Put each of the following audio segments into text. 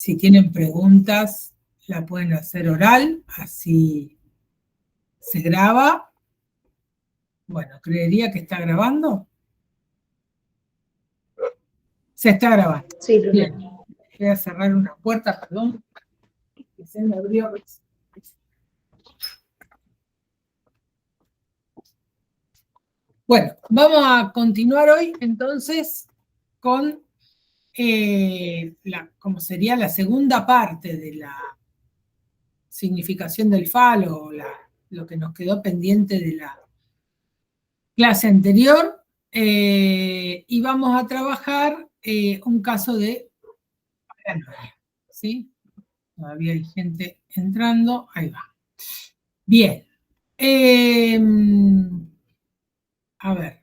Si tienen preguntas, la pueden hacer oral, así se graba. Bueno, creería que está grabando. Se está grabando. Sí, bien. Voy a cerrar una puerta, perdón, que se me abrió. Bueno, vamos a continuar hoy entonces con como sería la segunda parte de la significación del falo, o lo que nos quedó pendiente de la clase anterior, y vamos a trabajar un caso de paranoia, ¿sí? Todavía hay gente entrando, ahí va. Bien. A ver.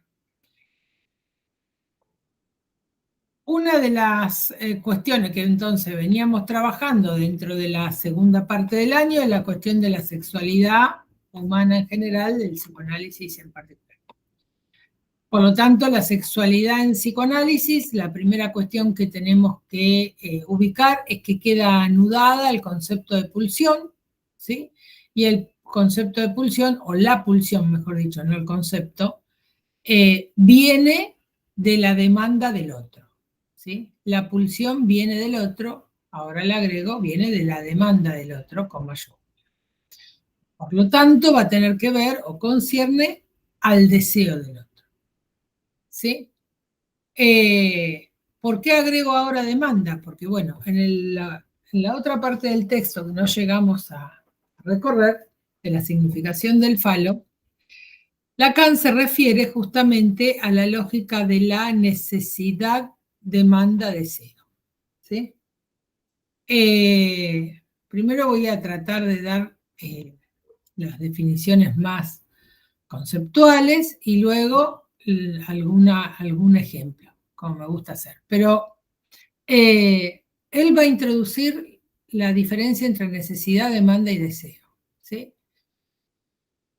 Una de las cuestiones que entonces veníamos trabajando dentro de la segunda parte del año es la cuestión de la sexualidad humana en general, del psicoanálisis en particular. Por lo tanto, la sexualidad en psicoanálisis, la primera cuestión que tenemos que ubicar es que queda anudada el concepto de pulsión, ¿sí? Y el concepto de pulsión, o la pulsión, mejor dicho, no el concepto, viene de la demanda del otro, ¿sí? La pulsión viene del otro, ahora le agrego, viene de la demanda del otro con mayúscula. Por lo tanto, va a tener que ver o concierne al deseo del otro, ¿sí? ¿Por qué agrego ahora demanda? Porque, bueno, en la otra parte del texto que no llegamos a recorrer, de la significación del falo, Lacan se refiere justamente a la lógica de la necesidad, demanda, deseo, ¿sí? Primero voy a tratar de dar las definiciones más conceptuales y luego algún ejemplo, como me gusta hacer. Pero él va a introducir la diferencia entre necesidad, demanda y deseo, ¿sí?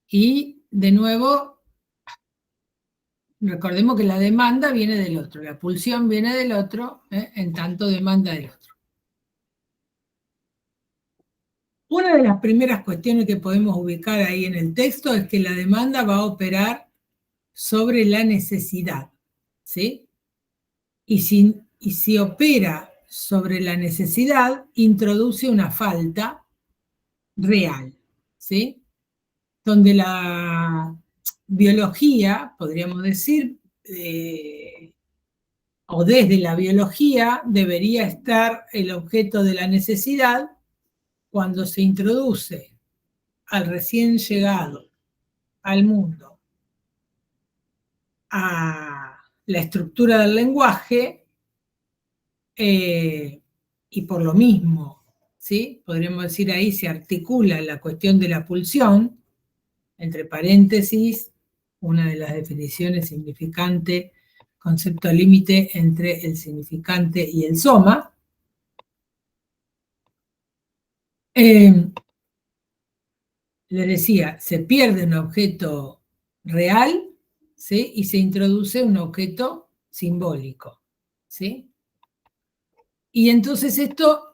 Y, de nuevo, recordemos que la demanda viene del otro, la pulsión viene del otro, en tanto demanda del otro. Una de las primeras cuestiones que podemos ubicar ahí en el texto es que la demanda va a operar sobre la necesidad, ¿sí? Y si opera sobre la necesidad, introduce una falta real, ¿sí? Donde la biología, podríamos decir, o desde la biología, debería estar el objeto de la necesidad cuando se introduce al recién llegado al mundo a la estructura del lenguaje, y por lo mismo, ¿sí? Podríamos decir ahí se articula la cuestión de la pulsión, entre paréntesis, una de las definiciones significante, concepto límite entre el significante y el soma. Les decía, se pierde un objeto real, ¿sí? Y se introduce un objeto simbólico, ¿sí? Y entonces esto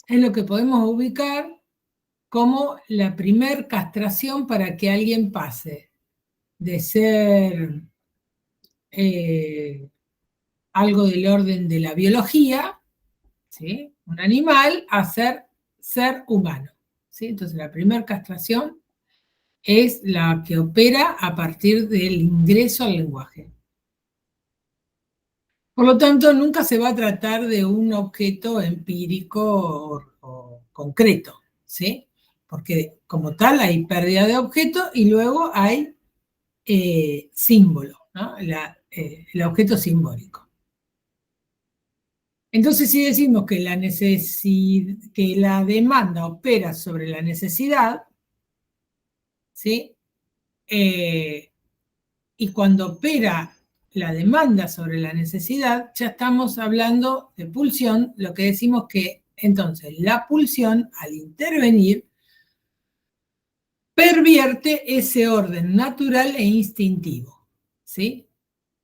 es lo que podemos ubicar como la primer castración para que alguien pase de ser algo del orden de la biología, ¿sí? Un animal, a ser humano, ¿sí? Entonces la primera castración es la que opera a partir del ingreso al lenguaje. Por lo tanto, nunca se va a tratar de un objeto empírico o concreto, ¿sí? Porque como tal hay pérdida de objeto y luego hay símbolo, ¿no? El objeto simbólico. Entonces, si decimos que la demanda opera sobre la necesidad, ¿sí? Y cuando opera la demanda sobre la necesidad, ya estamos hablando de pulsión, lo que decimos que entonces la pulsión, al intervenir, pervierte ese orden natural e instintivo, ¿sí?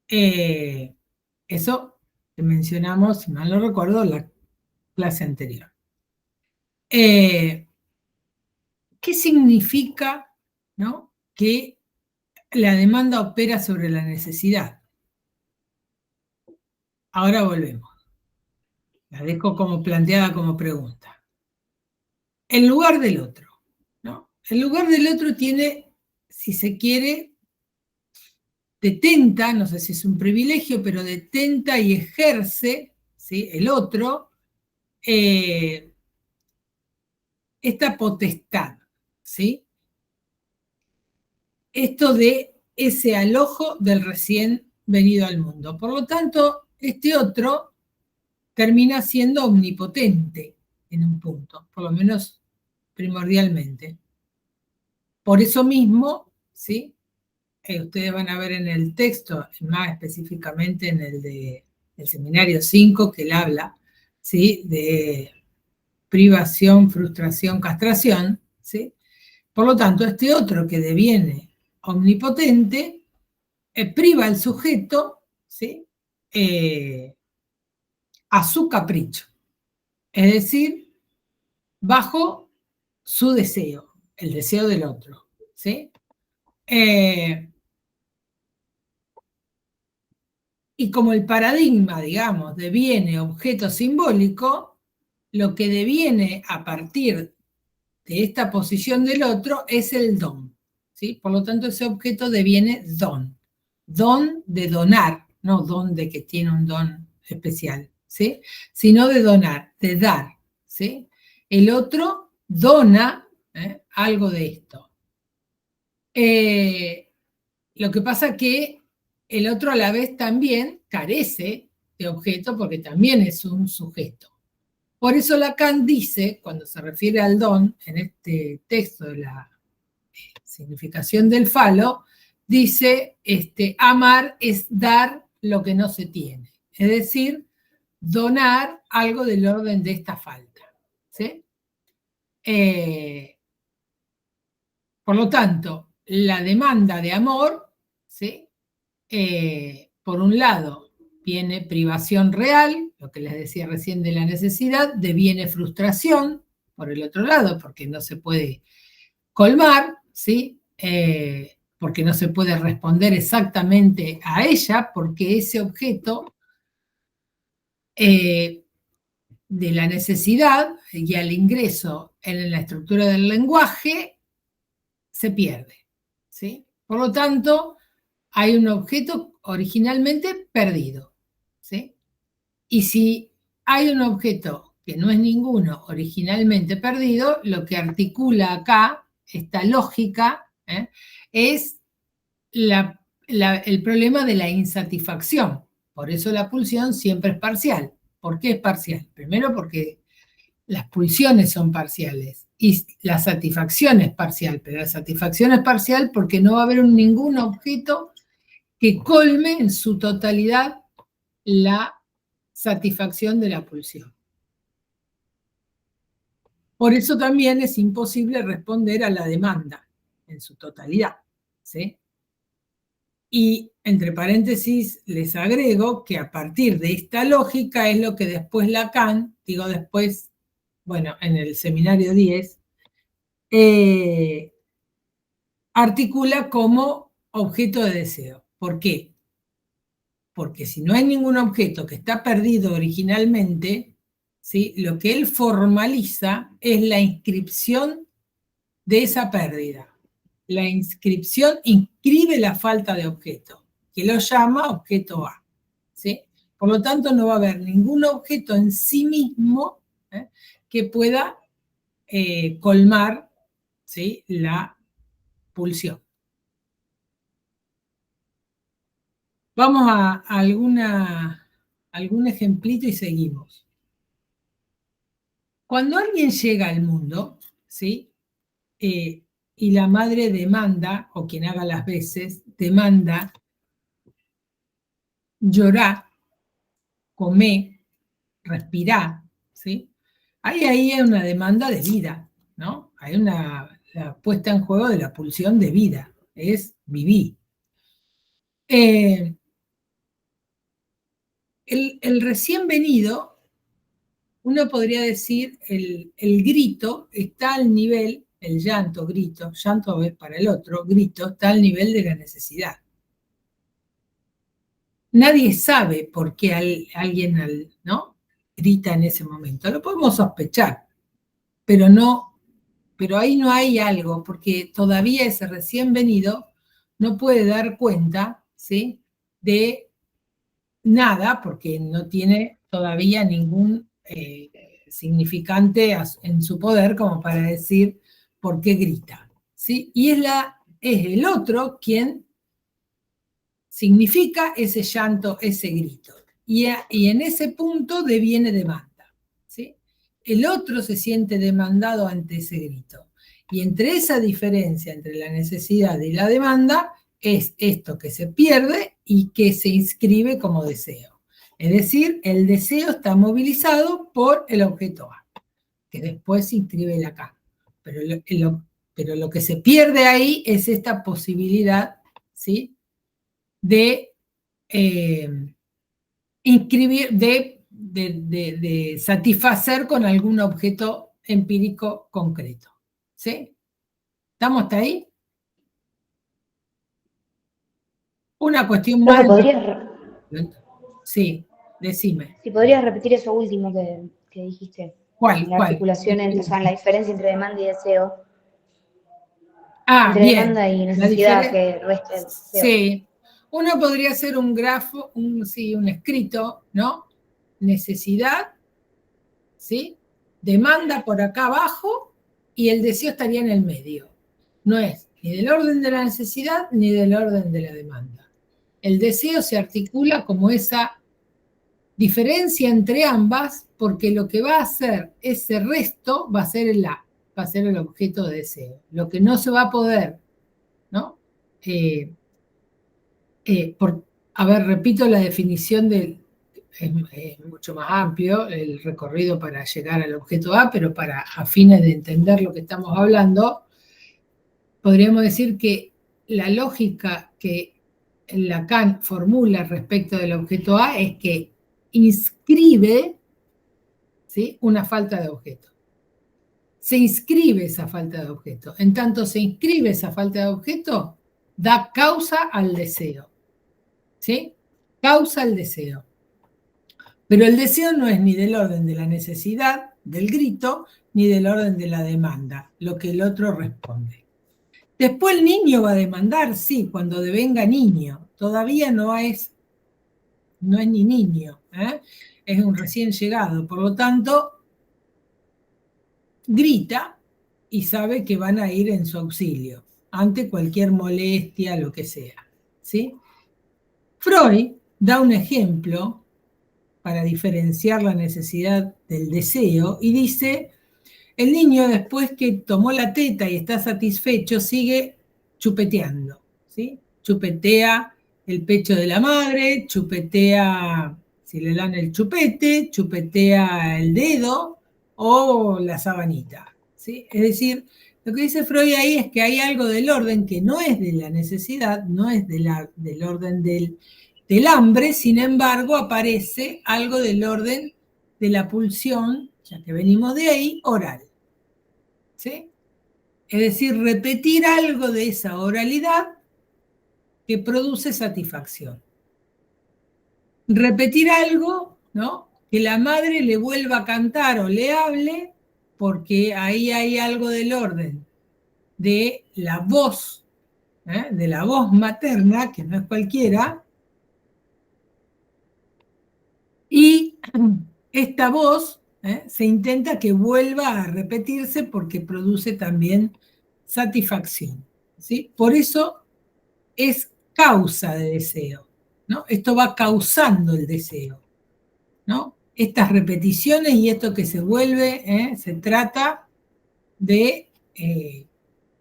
Eso que mencionamos, si mal no recuerdo, en la clase anterior. ¿Qué significa, ¿no?, que la demanda opera sobre la necesidad? Ahora volvemos. La dejo como planteada como pregunta. El lugar del otro, ¿no? El lugar del otro tiene, si se quiere, detenta, no sé si es un privilegio, pero detenta y ejerce, ¿sí?, el otro, esta potestad, ¿sí? Esto de ese alojo del recién venido al mundo. Por lo tanto, este otro termina siendo omnipotente en un punto, por lo menos primordialmente. Por eso mismo, ¿sí?, ustedes van a ver en el texto, más específicamente en el del seminario 5, que él habla, ¿sí?, de privación, frustración, castración, ¿sí? Por lo tanto, este otro que deviene omnipotente priva al sujeto, ¿sí?, a su capricho, es decir, bajo su deseo, el deseo del otro, ¿sí? Y como el paradigma, digamos, deviene objeto simbólico, lo que deviene a partir de esta posición del otro es el don, ¿sí? Por lo tanto, ese objeto deviene don. Don de donar, no don de que tiene un don especial, ¿sí?, sino de donar, de dar, ¿sí? El otro dona algo de esto. Lo que pasa que el otro a la vez también carece de objeto porque también es un sujeto. Por eso Lacan dice, cuando se refiere al don, en este texto de la significación del falo, dice, amar es dar lo que no se tiene. Es decir, donar algo del orden de esta falta, ¿sí? Por lo tanto, la demanda de amor, ¿sí?, por un lado, viene privación real, lo que les decía recién de la necesidad, deviene frustración, por el otro lado, porque no se puede colmar, ¿sí? Porque no se puede responder exactamente a ella, porque ese objeto de la necesidad y al ingreso en la estructura del lenguaje se pierde, ¿sí? Por lo tanto, hay un objeto originalmente perdido, ¿sí? Y si hay un objeto que no es ninguno originalmente perdido, lo que articula acá esta lógica es el problema de la insatisfacción. Por eso la pulsión siempre es parcial. ¿Por qué es parcial? Primero porque las pulsiones son parciales y la satisfacción es parcial, pero la satisfacción es parcial porque no va a haber ningún objeto que colme en su totalidad la satisfacción de la pulsión. Por eso también es imposible responder a la demanda en su totalidad, ¿sí? Y entre paréntesis les agrego que a partir de esta lógica es lo que después Lacan, digo después, bueno, en el seminario 10, articula como objeto de deseo. ¿Por qué? Porque si no hay ningún objeto que está perdido originalmente, ¿sí?, lo que él formaliza es la inscripción de esa pérdida. La inscripción inscribe la falta de objeto, que lo llama objeto A, ¿sí? Por lo tanto, no va a haber ningún objeto en sí mismo que pueda colmar, ¿sí?, la pulsión. Vamos a algún ejemplito y seguimos. Cuando alguien llega al mundo, ¿sí?, y la madre demanda, o quien haga las veces, demanda llorar, comer, respirar, ¿sí? Ahí hay una demanda de vida, ¿no? Hay la puesta en juego de la pulsión de vida, es vivir. El recién venido, uno podría decir el grito está al nivel, el llanto, grito, llanto es para el otro, grito está al nivel de la necesidad. Nadie sabe por qué alguien, ¿no?, grita en ese momento. Lo podemos sospechar, pero ahí no hay algo, porque todavía ese recién venido no puede dar cuenta, ¿sí?, de nada, porque no tiene todavía ningún significante en su poder como para decir por qué grita, ¿sí? Y es el otro quien significa ese llanto, ese grito. Y en ese punto deviene demanda, ¿sí? El otro se siente demandado ante ese grito. Y entre esa diferencia entre la necesidad y la demanda es esto que se pierde y que se inscribe como deseo. Es decir, el deseo está movilizado por el objeto A, que después se inscribe el acá. Pero lo que se pierde ahí es esta posibilidad, ¿sí?, de inscribir, de satisfacer con algún objeto empírico concreto. ¿Sí? ¿Estamos hasta ahí? Una cuestión Creo más. que podrías, Sí, decime. si podrías repetir eso último que dijiste, ¿Cuál? la articulación entre, o sea, la diferencia entre demanda y deseo, Ah, entre bien. demanda y La necesidad diferencia. que resta el deseo. Sí. Uno podría hacer un grafo, un escrito, ¿no? Necesidad, ¿sí? Demanda por acá abajo y el deseo estaría en el medio. No es ni del orden de la necesidad ni del orden de la demanda. El deseo se articula como esa diferencia entre ambas porque lo que va a hacer ese resto va a ser el A, va a ser el objeto de deseo. Lo que no se va a poder, ¿no? A ver, repito la definición es mucho más amplio el recorrido para llegar al objeto A, pero a fines de entender lo que estamos hablando, podríamos decir que la lógica que Lacan formula respecto del objeto A es que inscribe, ¿sí?, una falta de objeto. Se inscribe esa falta de objeto. En tanto se inscribe esa falta de objeto, da causa al deseo. ¿Sí? Causa el deseo. Pero el deseo no es ni del orden de la necesidad, del grito, ni del orden de la demanda, lo que el otro responde. Después el niño va a demandar, sí, cuando devenga niño. Todavía no es ni niño, es un recién llegado. Por lo tanto, grita y sabe que van a ir en su auxilio ante cualquier molestia, lo que sea. ¿Sí? Freud da un ejemplo para diferenciar la necesidad del deseo y dice, el niño después que tomó la teta y está satisfecho sigue chupeteando, ¿sí? Chupetea el pecho de la madre, chupetea, si le dan el chupete, chupetea el dedo o la sabanita, ¿sí? Es decir, lo que dice Freud ahí es que hay algo del orden que no es de la necesidad, no es del orden del hambre, sin embargo aparece algo del orden de la pulsión, ya que venimos de ahí, oral. ¿Sí? Es decir, repetir algo de esa oralidad que produce satisfacción. Repetir algo, ¿no?, que la madre le vuelva a cantar o le hable, porque ahí hay algo del orden de la voz materna, que no es cualquiera, y esta voz se intenta que vuelva a repetirse porque produce también satisfacción, ¿sí? Por eso es causa de deseo, ¿no? Esto va causando el deseo, ¿no? Estas repeticiones y esto que se vuelve, se trata de,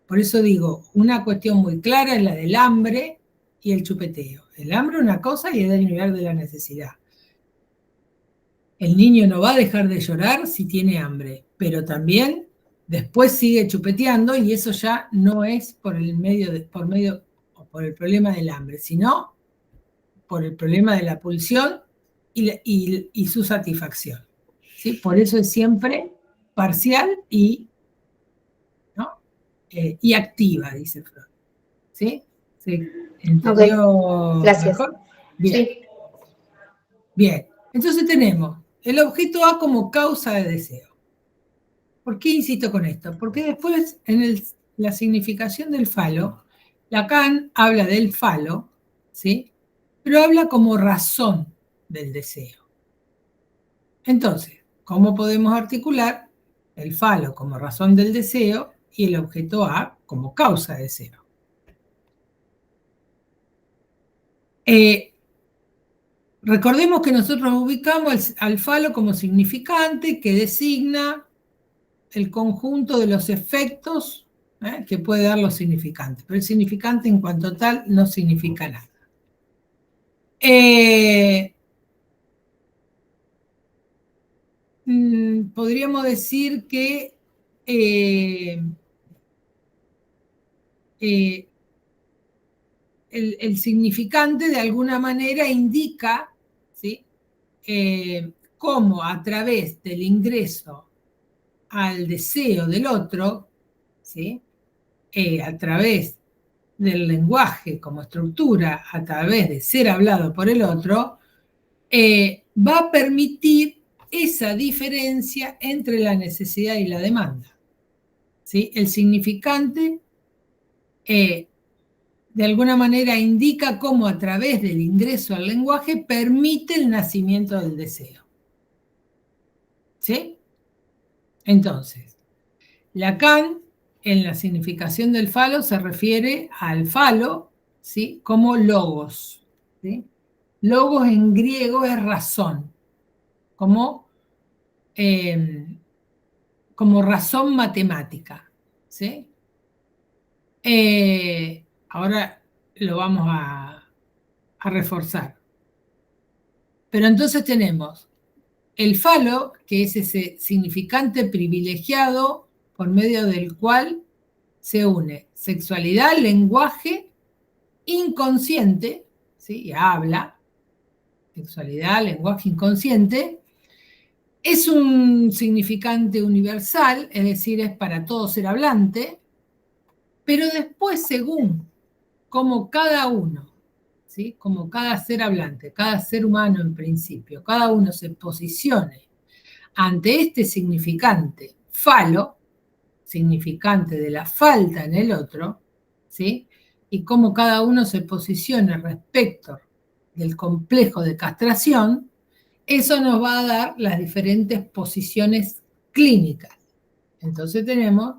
por eso digo, una cuestión muy clara es la del hambre y el chupeteo. El hambre es una cosa y es del nivel de la necesidad. El niño no va a dejar de llorar si tiene hambre, pero también después sigue chupeteando y eso ya no es por el problema del hambre, sino por el problema de la pulsión y su satisfacción. ¿sí? Por eso es siempre parcial y, ¿no? Y activa, dice Freud. ¿Sí? ¿Se entendió Gracias. mejor? Bien. Sí. Bien. Entonces tenemos el objeto A como causa de deseo. ¿Por qué insisto con esto? Porque después, en la significación del falo, Lacan habla del falo, ¿sí? Pero habla como razón del deseo. Entonces, ¿cómo podemos articular el falo como razón del deseo y el objeto A como causa de deseo? Recordemos que nosotros ubicamos al falo como significante que designa el conjunto de los efectos que puede dar los significantes, pero el significante en cuanto tal no significa nada. Podríamos decir que el significante de alguna manera indica, ¿sí? Cómo a través del ingreso al deseo del otro, ¿sí? A través del lenguaje como estructura, a través de ser hablado por el otro, va a permitir esa diferencia entre la necesidad y la demanda. ¿Sí? El significante de alguna manera indica cómo a través del ingreso al lenguaje permite el nacimiento del deseo. ¿Sí? Entonces, Lacan, en la significación del falo, se refiere al falo, ¿sí? Como logos. ¿Sí? Logos en griego es razón, como razón matemática. ¿Sí? Ahora lo vamos a reforzar. Pero entonces tenemos el falo, que es ese significante privilegiado por medio del cual se une sexualidad, lenguaje, inconsciente, ¿sí? Y habla, sexualidad, lenguaje inconsciente, es un significante universal, es decir, es para todo ser hablante, pero después según como cada uno, ¿sí? Como cada ser hablante, cada ser humano en principio, cada uno se posicione ante este significante falo, significante de la falta en el otro, ¿sí? Y cómo cada uno se posicione respecto del complejo de castración, eso nos va a dar las diferentes posiciones clínicas. Entonces tenemos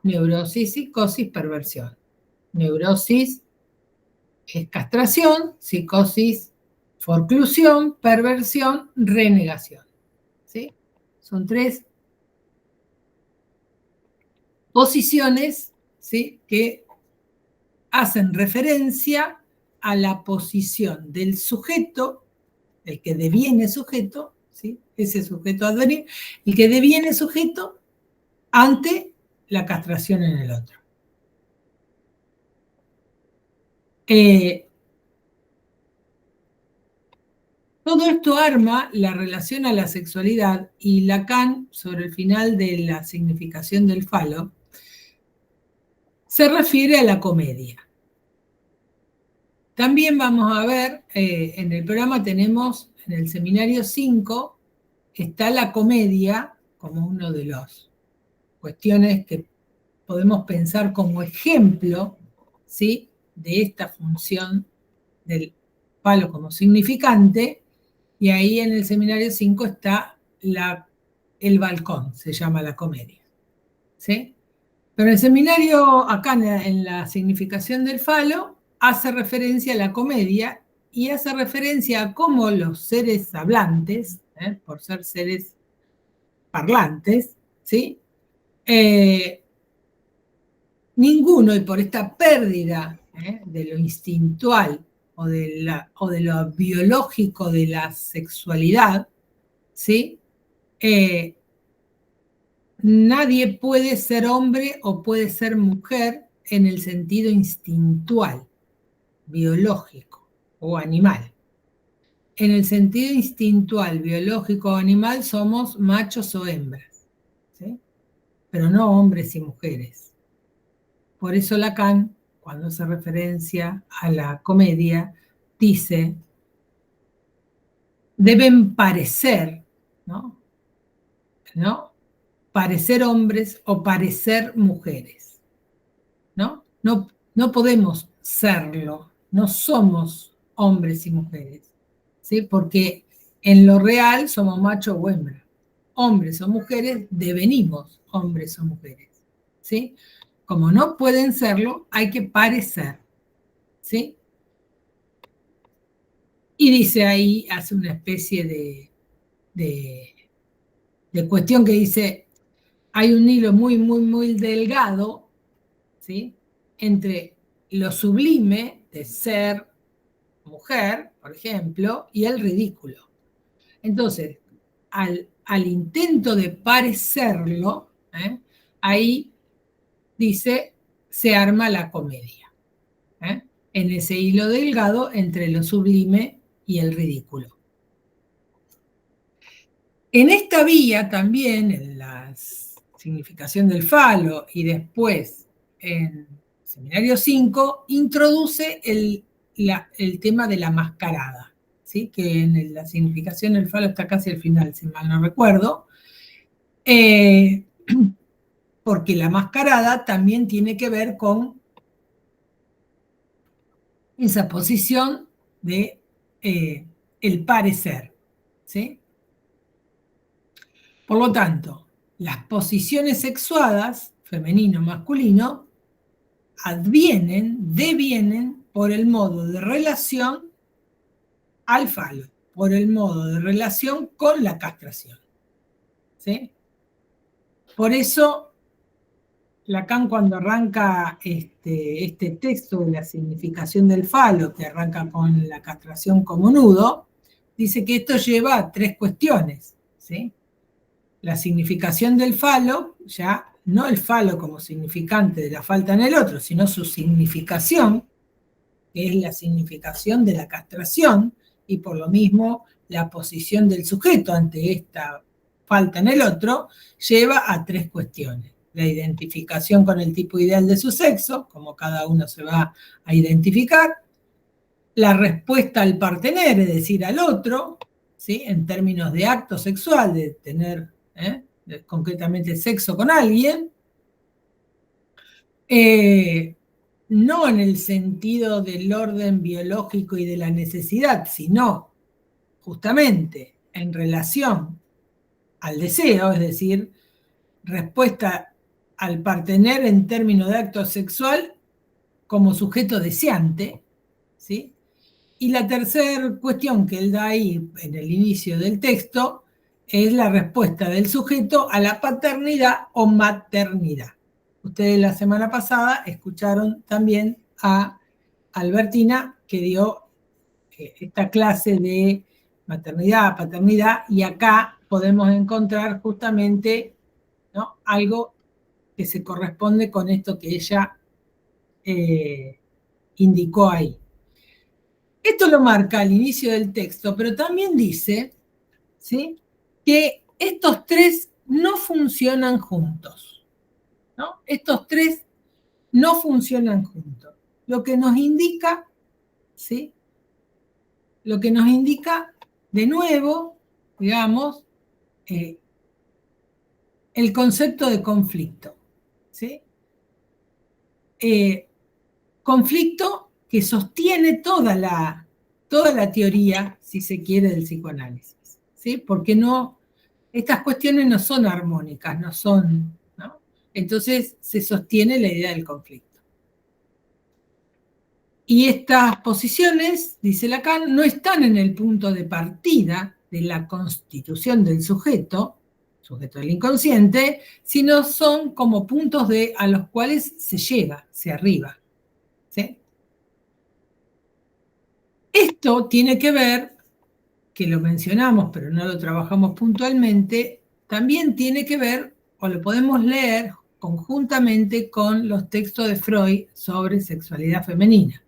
neurosis, psicosis, perversión. Neurosis es castración, psicosis, forclusión, perversión, renegación. ¿Sí? Son tres posiciones, ¿sí? Que hacen referencia a la posición del sujeto, el que deviene sujeto, ¿sí? Ese sujeto a advenir, el que deviene sujeto ante la castración en el otro. Todo esto arma la relación a la sexualidad y Lacan, sobre el final de la significación del falo, se refiere a la comedia. También vamos a ver, en el programa tenemos, en el seminario 5, está la comedia como uno de las cuestiones que podemos pensar como ejemplo, ¿sí? De esta función del falo como significante, y ahí en el seminario 5 está el balcón, se llama la comedia. ¿Sí? Pero el seminario, acá en la significación del falo, hace referencia a la comedia y hace referencia a cómo los seres hablantes, por ser seres parlantes, ¿sí? Ninguno, y por esta pérdida de lo instintual o de lo biológico de la sexualidad, ¿sí? Nadie puede ser hombre o puede ser mujer en el sentido instintual, biológico o animal. en el sentido instintual, biológico o animal, somos machos o hembras, ¿sí? Pero no hombres y mujeres. Por eso Lacan, cuando hace referencia a la comedia, dice, deben parecer, ¿no? Parecer hombres o parecer mujeres, ¿no? No podemos serlo, no somos hombres y mujeres, ¿sí? Porque en lo real somos macho o hembra. Hombres o mujeres devenimos hombres o mujeres, ¿sí? Como no pueden serlo, hay que parecer, ¿sí? Y dice ahí, hace una especie de cuestión que dice, hay un hilo muy, muy, muy delgado, ¿sí? Entre lo sublime de ser mujer, por ejemplo, y el ridículo. Entonces, al intento de parecerlo, ahí dice, se arma la comedia, en ese hilo delgado entre lo sublime y el ridículo. En esta vía también, en la significación del falo y después en Seminario 5, introduce el tema de la mascarada, ¿sí? Que en la significación del falo está casi al final, si mal no recuerdo, porque la mascarada también tiene que ver con esa posición de el parecer, ¿sí? Por lo tanto, las posiciones sexuadas, femenino, masculino, devienen por el modo de relación al falo, por el modo de relación con la castración, ¿sí? Por eso, Lacan, cuando arranca este texto de la significación del falo, que arranca con la castración como nudo, dice que esto lleva a tres cuestiones, ¿sí? La significación del falo, ya no el falo como significante de la falta en el otro, sino su significación, que es la significación de la castración, y por lo mismo la posición del sujeto ante esta falta en el otro, lleva a tres cuestiones. La identificación con el tipo ideal de su sexo, como cada uno se va a identificar, la respuesta al partener, es decir, al otro, ¿sí? En términos de acto sexual, de tener concretamente sexo con alguien, no en el sentido del orden biológico y de la necesidad, sino justamente en relación al deseo, es decir, respuesta al partener en términos de acto sexual como sujeto deseante, ¿sí? Y la tercera cuestión que él da ahí en el inicio del texto es la respuesta del sujeto a la paternidad o maternidad. Ustedes la semana pasada escucharon también a Albertina, que dio esta clase de maternidad, paternidad, y acá podemos encontrar justamente, ¿no?, algo que se corresponde con esto que ella indicó ahí. Esto lo marca al inicio del texto, pero también dice, ¿sí?, que estos tres no funcionan juntos, ¿no? Estos tres no funcionan juntos. Lo que nos indica, ¿sí?, lo que nos indica, de nuevo, digamos, el concepto de conflicto, ¿sí? Conflicto que sostiene toda la teoría, si se quiere, del psicoanálisis, ¿sí? Porque estas cuestiones no son armónicas, ¿no? Entonces se sostiene la idea del conflicto. Y estas posiciones, dice Lacan, no están en el punto de partida de la constitución del sujeto del inconsciente, sino son como puntos a los cuales se llega, se arriba, ¿sí? Esto tiene que ver, que lo mencionamos pero no lo trabajamos puntualmente, también tiene que ver, o lo podemos leer conjuntamente con los textos de Freud sobre sexualidad femenina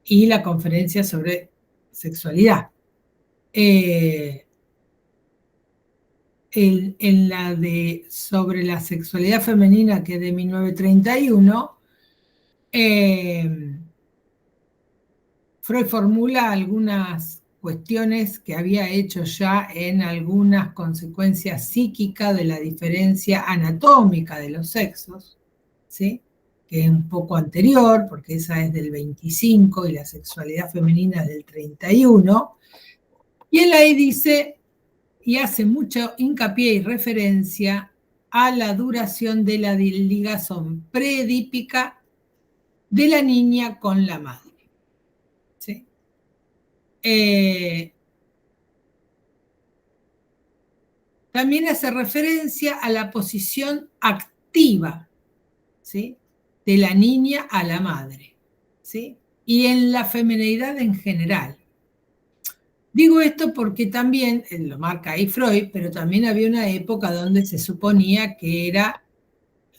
y la conferencia sobre sexualidad, en la de sobre la sexualidad femenina, que es de 1931, Freud formula algunas cuestiones que había hecho ya en algunas consecuencias psíquicas de la diferencia anatómica de los sexos, ¿sí? Que es un poco anterior, porque esa es del 25 y la sexualidad femenina es del 31. Y él ahí dice, y hace mucho hincapié y referencia a la duración de la ligazón preedípica de la niña con la madre. ¿Sí? También hace referencia a la posición activa, ¿sí? De la niña a la madre, ¿sí? Y en la feminidad en general. Digo esto porque también, lo marca ahí Freud, pero también había una época donde se suponía que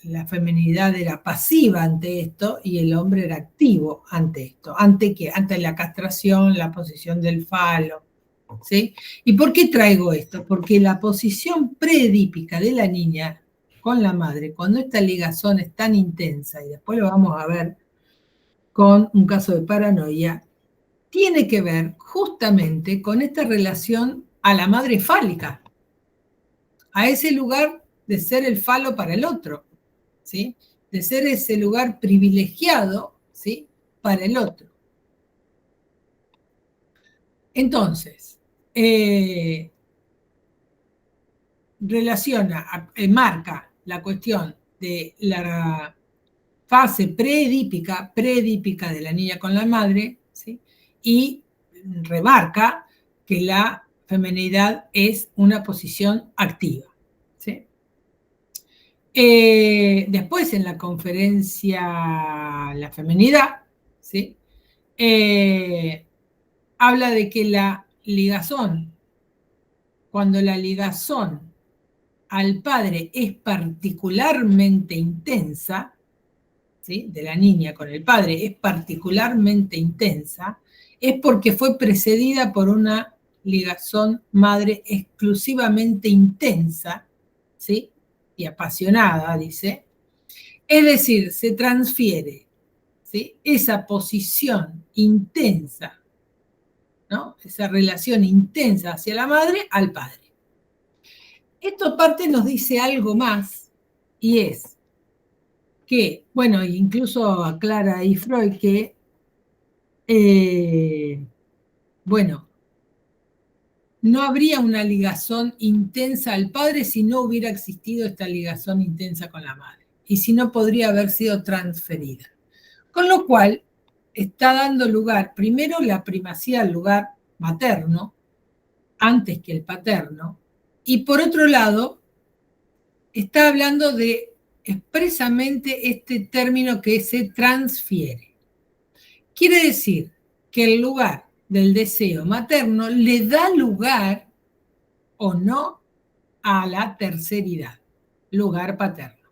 la feminidad era pasiva ante esto y el hombre era activo ante esto. ¿Ante qué? Ante la castración, la posición del falo, ¿sí? ¿Y por qué traigo esto? Porque la posición preedípica de la niña con la madre, cuando esta ligazón es tan intensa, y después lo vamos a ver con un caso de paranoia, tiene que ver justamente con esta relación a la madre fálica, a ese lugar de ser el falo para el otro, ¿sí? De ser ese lugar privilegiado, ¿sí? Para el otro. Entonces, marca la cuestión de la fase preedípica de la niña con la madre, ¿sí? Y remarca que la feminidad es una posición activa, ¿sí? Después en la conferencia La feminidad, ¿sí? Habla de que la ligazón, cuando la ligazón al padre es particularmente intensa, ¿sí? De la niña con el padre es particularmente intensa, es porque fue precedida por una ligazón madre exclusivamente intensa, ¿sí? Y apasionada, dice. Es decir, se transfiere, ¿sí? Esa posición intensa, ¿no? Esa relación intensa hacia la madre al padre. Esto aparte nos dice algo más, y es que, bueno, incluso aclara ahí Freud que, bueno, no habría una ligazón intensa al padre si no hubiera existido esta ligazón intensa con la madre, y si no podría haber sido transferida. Con lo cual, está dando lugar, primero, la primacía al lugar materno, antes que el paterno, y por otro lado, está hablando de expresamente este término que se transfiere. Quiere decir que el lugar del deseo materno le da lugar o no a la terceridad, lugar paterno,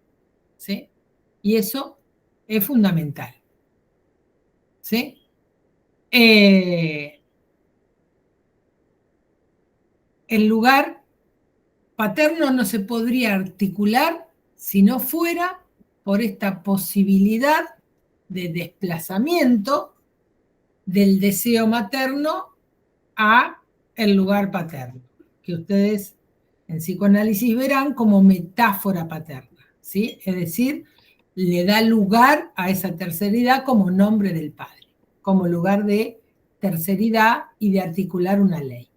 ¿sí? Y eso es fundamental, ¿sí? El lugar paterno no se podría articular si no fuera por esta posibilidad de desplazamiento del deseo materno a el lugar paterno, que ustedes en psicoanálisis verán como metáfora paterna, ¿sí? Es decir, le da lugar a esa terceridad como nombre del padre, como lugar de terceridad y de articular una ley.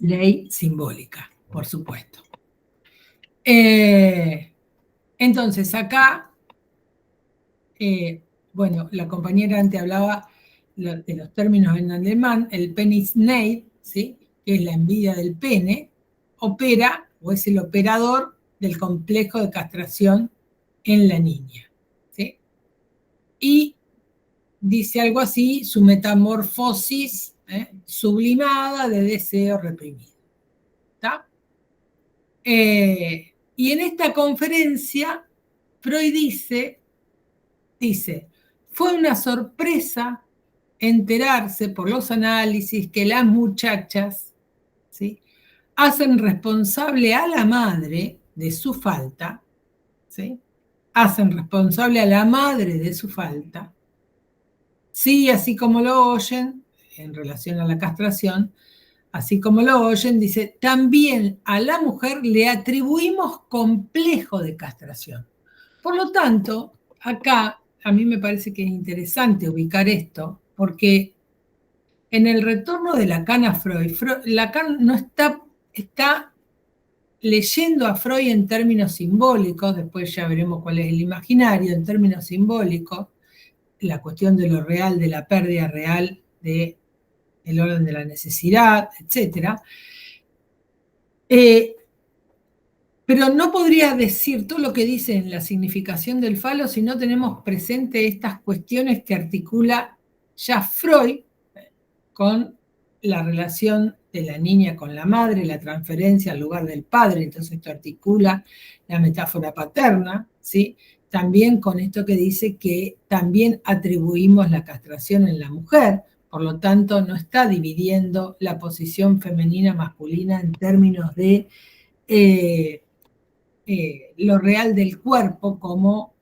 Ley simbólica, por supuesto. Entonces, acá, bueno, la compañera antes hablaba de los términos en alemán, el Penisneid, ¿sí? Que es la envidia del pene, opera o es el operador del complejo de castración en la niña, ¿sí? Y dice algo así, su metamorfosis sublimada de deseo reprimido. ¿Está? Y en esta conferencia, Freud dice, fue una sorpresa enterarse por los análisis que las muchachas, ¿sí?, hacen responsable a la madre de su falta, ¿sí?, hacen responsable a la madre de su falta, sí, así como lo oyen, en relación a la castración, así como lo oyen, dice, también a la mujer le atribuimos complejo de castración. Por lo tanto, acá a mí me parece que es interesante ubicar esto, porque en el retorno de Lacan a Freud, Lacan no está leyendo a Freud en términos simbólicos, después ya veremos cuál es el imaginario, en términos simbólicos, la cuestión de lo real, de la pérdida real del orden de la necesidad, etc. Pero no podría decir todo lo que dice en la significación del falo si no tenemos presente estas cuestiones que articula ya Freud con la relación de la niña con la madre, la transferencia al lugar del padre, entonces esto articula la metáfora paterna, ¿sí? También con esto que dice que también atribuimos la castración en la mujer, por lo tanto no está dividiendo la posición femenina masculina en términos de lo real del cuerpo como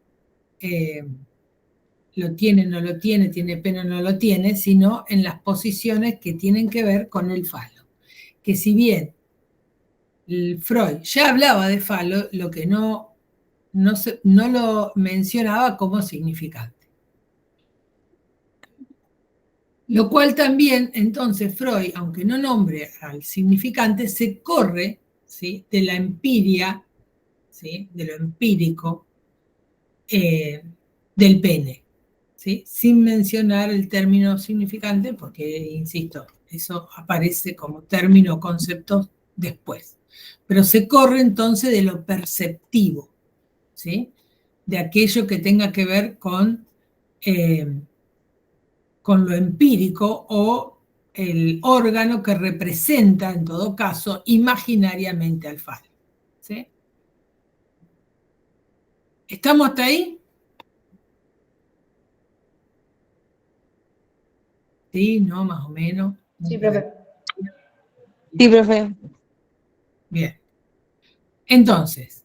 lo tiene, no lo tiene, tiene pene o no lo tiene, sino en las posiciones que tienen que ver con el falo. Que si bien Freud ya hablaba de falo, lo que no lo mencionaba como significante. Lo cual también, entonces, Freud, aunque no nombre al significante, se corre, ¿sí?, de la empiria, ¿sí?, de lo empírico del pene, ¿sí?, sin mencionar el término significante, porque, insisto, eso aparece como término o concepto después. Pero se corre entonces de lo perceptivo, ¿sí?, de aquello que tenga que ver con lo empírico o el órgano que representa, en todo caso, imaginariamente al falo, ¿sí? ¿Estamos hasta ahí? Sí, ¿no? Más o menos. Sí, profe. Sí, profe. Bien. Entonces,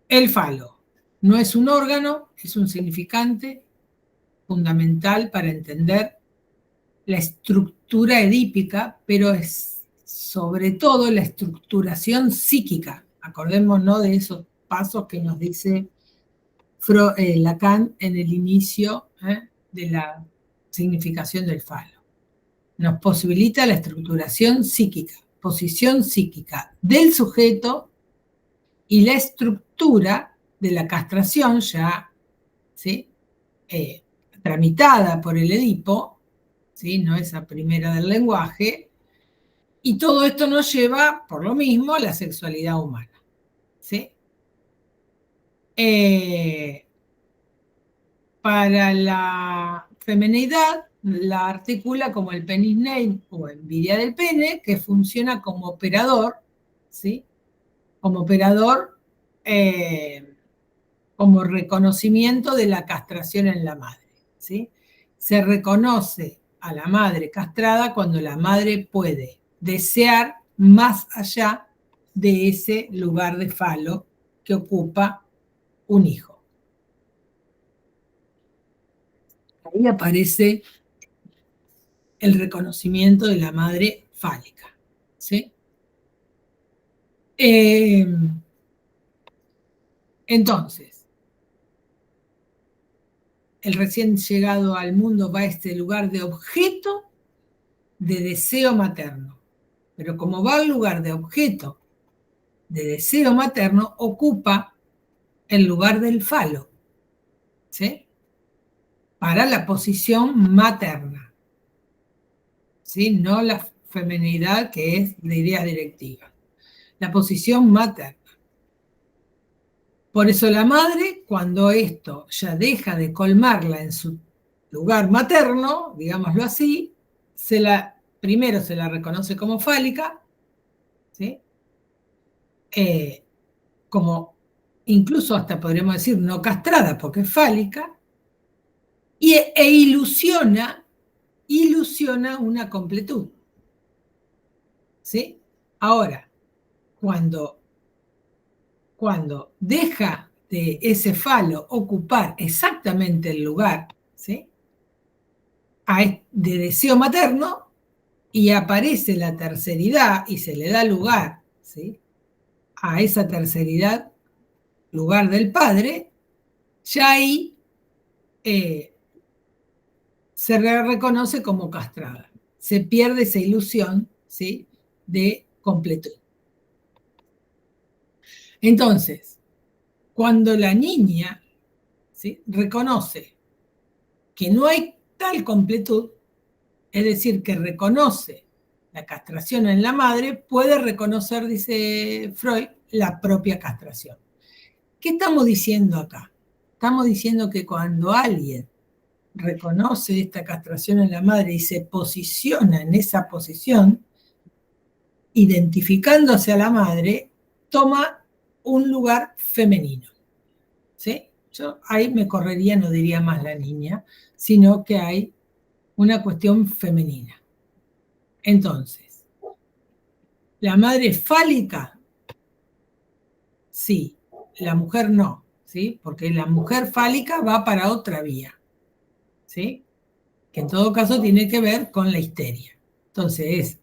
el falo no es un órgano, es un significante fundamental para entender la estructura edípica, pero es sobre todo la estructuración psíquica. Acordémonos de esos pasos que nos dice Lacan en el inicio de la significación del falo. Nos posibilita la estructuración psíquica, posición psíquica del sujeto y la estructura de la castración ya, ¿sí?, tramitada por el Edipo, ¿sí?, no esa primera del lenguaje, y todo esto nos lleva, por lo mismo, a la sexualidad humana, ¿sí? Para la femenidad, la articula como el penisnein o envidia del pene, que funciona como operador, ¿sí?, como operador, como reconocimiento de la castración en la madre, ¿sí? Se reconoce a la madre castrada cuando la madre puede desear más allá de ese lugar de falo que ocupa un hijo. Ahí aparece el reconocimiento de la madre fálica, ¿sí? Entonces, el recién llegado al mundo va a este lugar de objeto de deseo materno. Pero como va al lugar de objeto de deseo materno, ocupa el lugar del falo, ¿sí?, para la posición materna, ¿sí?, no la feminidad que es la idea directiva, la posición materna. Por eso la madre, cuando esto ya deja de colmarla en su lugar materno, digámoslo así, primero se la reconoce como fálica, ¿sí?, como incluso hasta podríamos decir no castrada porque es fálica, e ilusiona ilusiona una completud. ¿Sí? Ahora, cuando deja de ese falo ocupar exactamente el lugar, ¿sí?, de deseo materno, y aparece la terceridad y se le da lugar, ¿sí?, a esa terceridad, lugar del padre, ya ahí se reconoce como castrada. Se pierde esa ilusión, ¿sí?, de completud. Entonces, cuando la niña, ¿sí?, reconoce que no hay tal completud, es decir, que reconoce la castración en la madre, puede reconocer, dice Freud, la propia castración. ¿Qué estamos diciendo acá? Estamos diciendo que cuando alguien reconoce esta castración en la madre y se posiciona en esa posición, identificándose a la madre, toma un lugar femenino. ¿Sí? Yo ahí me correría, no diría más la niña, sino que hay una cuestión femenina. Entonces, ¿la madre es fálica? Sí, la mujer no, ¿sí? Porque la mujer fálica va para otra vía, ¿sí?, que en todo caso tiene que ver con la histeria. Entonces es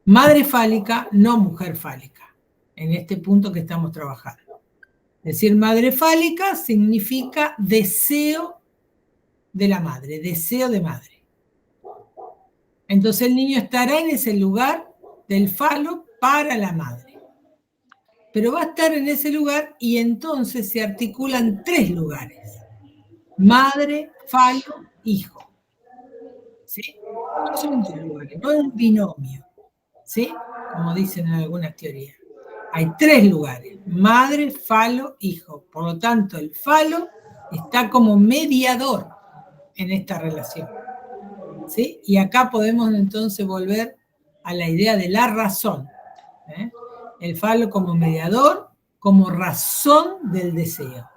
madre fálica, no mujer fálica, en este punto que estamos trabajando. Decir madre fálica significa deseo de la madre, deseo de madre. Entonces el niño estará en ese lugar del falo para la madre. Pero va a estar en ese lugar y entonces se articulan 3 lugares. Madre, falo, hijo. ¿Sí? Son 3 lugares, no es un binomio. ¿Sí? Como dicen en algunas teorías. Hay 3 lugares, madre, falo, hijo. Por lo tanto, el falo está como mediador en esta relación. ¿Sí? Y acá podemos entonces volver a la idea de la razón. El falo como mediador, como razón del deseo.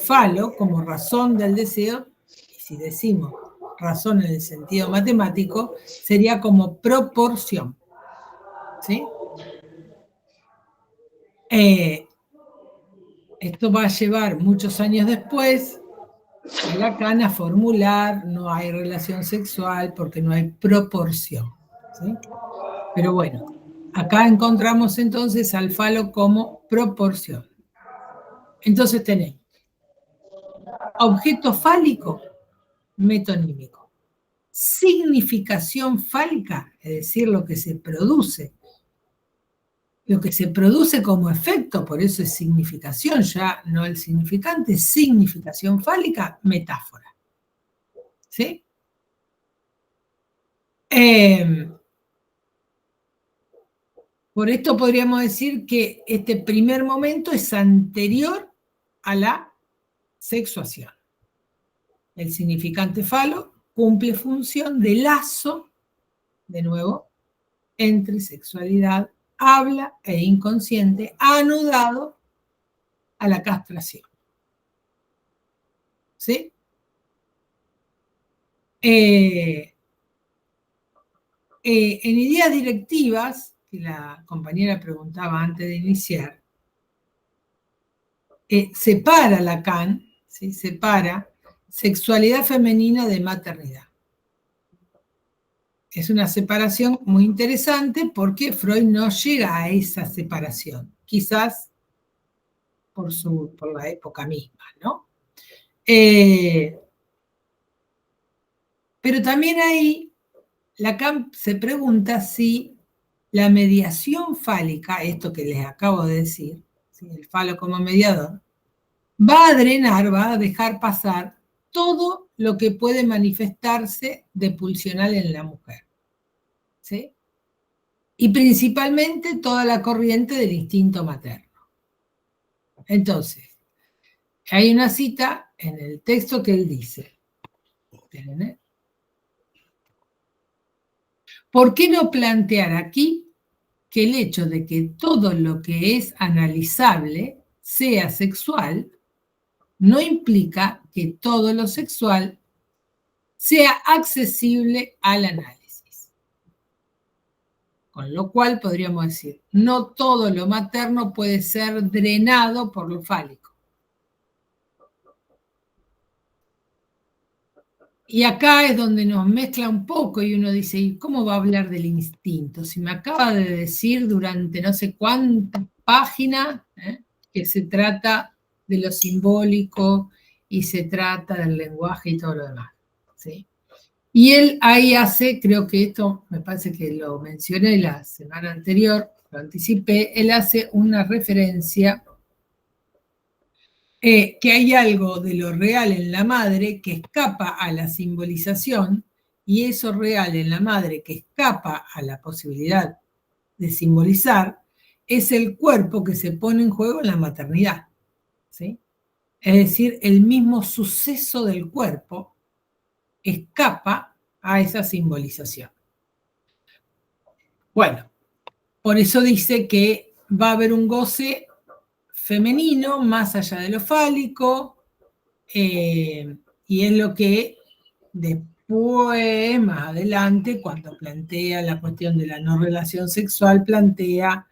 Falo como razón del deseo, y si decimos razón en el sentido matemático, sería como proporción. ¿Sí? Esto va a llevar muchos años después a Lacan a formular no hay relación sexual porque no hay proporción. ¿Sí? Pero bueno, acá encontramos entonces al falo como proporción. Entonces tenemos objeto fálico, metonímico. Significación fálica, es decir, lo que se produce como efecto, por eso es significación, ya no el significante, significación fálica, metáfora. ¿Sí? Por esto podríamos decir que este primer momento es anterior a la sexuación. El significante falo cumple función de lazo, de nuevo, entre sexualidad, habla e inconsciente, anudado a la castración. ¿Sí? En ideas directivas, que la compañera preguntaba antes de iniciar, separa Lacan, ¿sí?, separa sexualidad femenina de maternidad. Es una separación muy interesante porque Freud no llega a esa separación, quizás por la época misma, ¿no? Pero también ahí Lacan se pregunta si la mediación fálica, esto que les acabo de decir, ¿sí?, el falo como mediador, va a drenar, va a dejar pasar todo lo que puede manifestarse de pulsional en la mujer. ¿Sí? Y principalmente toda la corriente del instinto materno. Entonces, hay una cita en el texto que él dice, ¿por qué no plantear aquí que el hecho de que todo lo que es analizable sea sexual no implica que todo lo sexual sea accesible al análisis. Con lo cual podríamos decir, no todo lo materno puede ser drenado por lo fálico. Y acá es donde nos mezcla un poco y uno dice, ¿y cómo va a hablar del instinto? Si me acaba de decir durante no sé cuántas páginas que se trata de lo simbólico y se trata del lenguaje y todo lo demás, ¿sí? Y él ahí hace, creo que esto me parece que lo mencioné la semana anterior, lo anticipé, él hace una referencia que hay algo de lo real en la madre que escapa a la simbolización y eso real en la madre que escapa a la posibilidad de simbolizar es el cuerpo que se pone en juego en la maternidad, ¿sí? Es decir, el mismo suceso del cuerpo escapa a esa simbolización. Bueno, por eso dice que va a haber un goce femenino más allá de lo fálico, y es lo que después, más adelante, cuando plantea la cuestión de la no relación sexual, plantea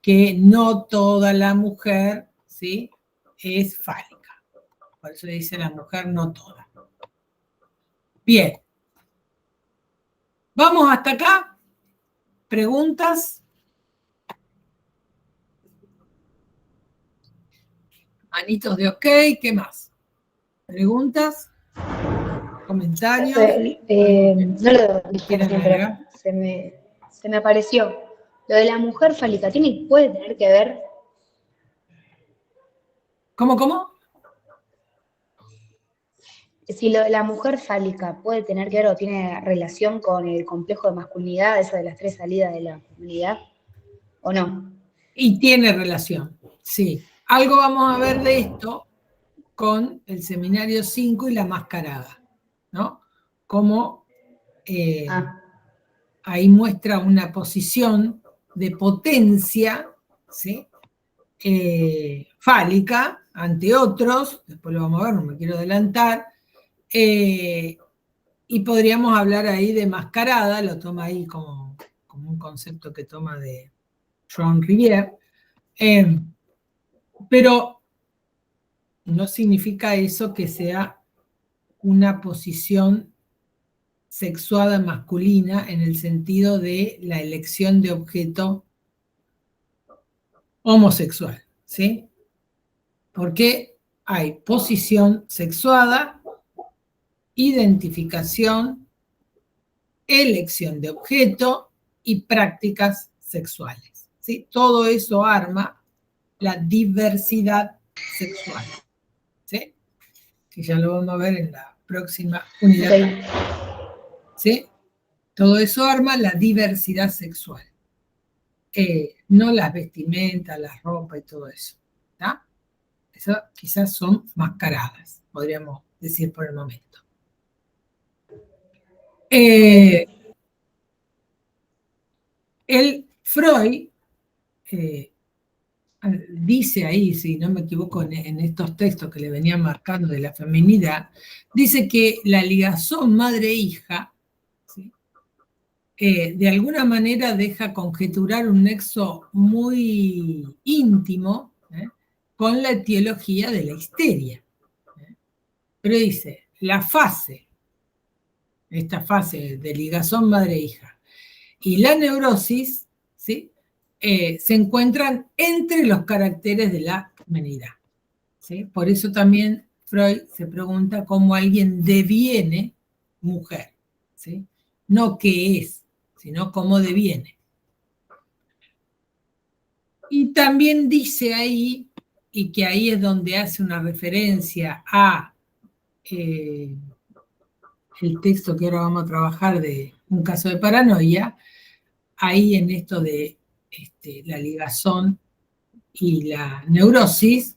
que no toda la mujer, ¿sí?, es fálica. Por eso dice la mujer no toda. Bien. ¿Vamos hasta acá? ¿Preguntas? Manitos de ok, ¿qué más? ¿Preguntas? ¿Comentarios? No lo dije ¿Quieren recién, pero agregar? se me apareció. Lo de la mujer fálica, ¿puede tener que ver? ¿Cómo? Si lo de la mujer fálica puede tener que ver o tiene relación con el complejo de masculinidad, eso de las 3 salidas de la comunidad, ¿o no? Y tiene relación, sí. Algo vamos a ver de esto con el seminario 5 y la mascarada, ¿no? Como ahí muestra una posición de potencia, ¿sí?, fálica ante otros, después lo vamos a ver, no me quiero adelantar, y podríamos hablar ahí de mascarada, lo toma ahí como un concepto que toma de Jean Rivière, pero no significa eso que sea una posición sexuada masculina en el sentido de la elección de objeto homosexual, ¿sí? Porque hay posición sexuada, identificación, elección de objeto y prácticas sexuales, ¿sí? Todo eso arma la diversidad sexual, ¿sí?, que ya lo vamos a ver en la próxima unidad. Okay. ¿Sí? Todo eso arma la diversidad sexual. No las vestimentas, las ropas y todo eso. ¿Está? Esas quizás son mascaradas, podríamos decir por el momento. El Freud dice ahí, si no me equivoco, en estos textos que le venían marcando de la feminidad, dice que la ligazón madre-hija, ¿sí?, de alguna manera deja conjeturar un nexo muy íntimo con la etiología de la histeria. Pero dice, esta fase de ligazón madre-hija y la neurosis, ¿sí?, se encuentran entre los caracteres de la feminidad, ¿sí? Por eso también Freud se pregunta cómo alguien deviene mujer, ¿sí? No qué es, sino cómo deviene. Y también dice ahí, y que ahí es donde hace una referencia a el texto que ahora vamos a trabajar de un caso de paranoia, ahí en esto de la ligazón y la neurosis,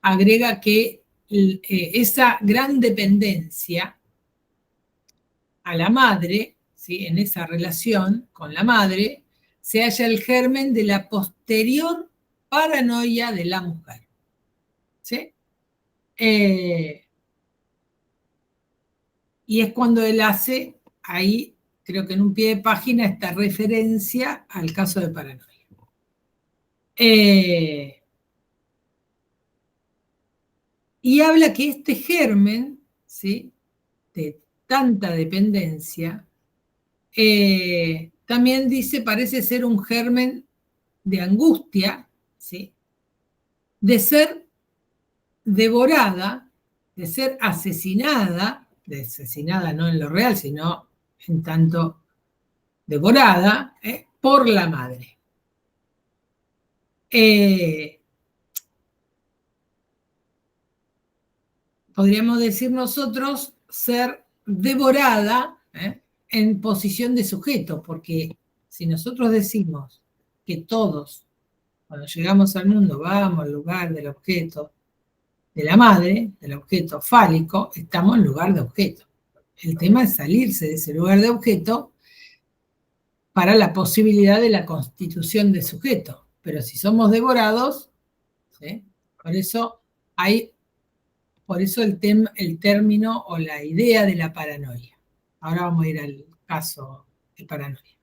agrega que esa gran dependencia a la madre, ¿sí?, en esa relación con la madre, se halla el germen de la posterior paranoia de la mujer. ¿Sí? y es cuando él hace, ahí creo que en un pie de página, esta referencia al caso de paranoia. Y habla que este germen, ¿sí?, de tanta dependencia, también dice, parece ser un germen de angustia, ¿sí?, de ser devorada, de ser asesinada no en lo real, sino en tanto devorada, por la madre. Podríamos decir nosotros ser devorada en posición de sujeto, porque si nosotros decimos que todos, cuando llegamos al mundo, vamos al lugar del objeto de la madre, del objeto fálico, estamos en lugar de objeto. El tema es salirse de ese lugar de objeto para la posibilidad de la constitución de sujeto. Pero si somos devorados, ¿sí?, por eso el término o la idea de la paranoia. Ahora vamos a ir al caso de paranoia.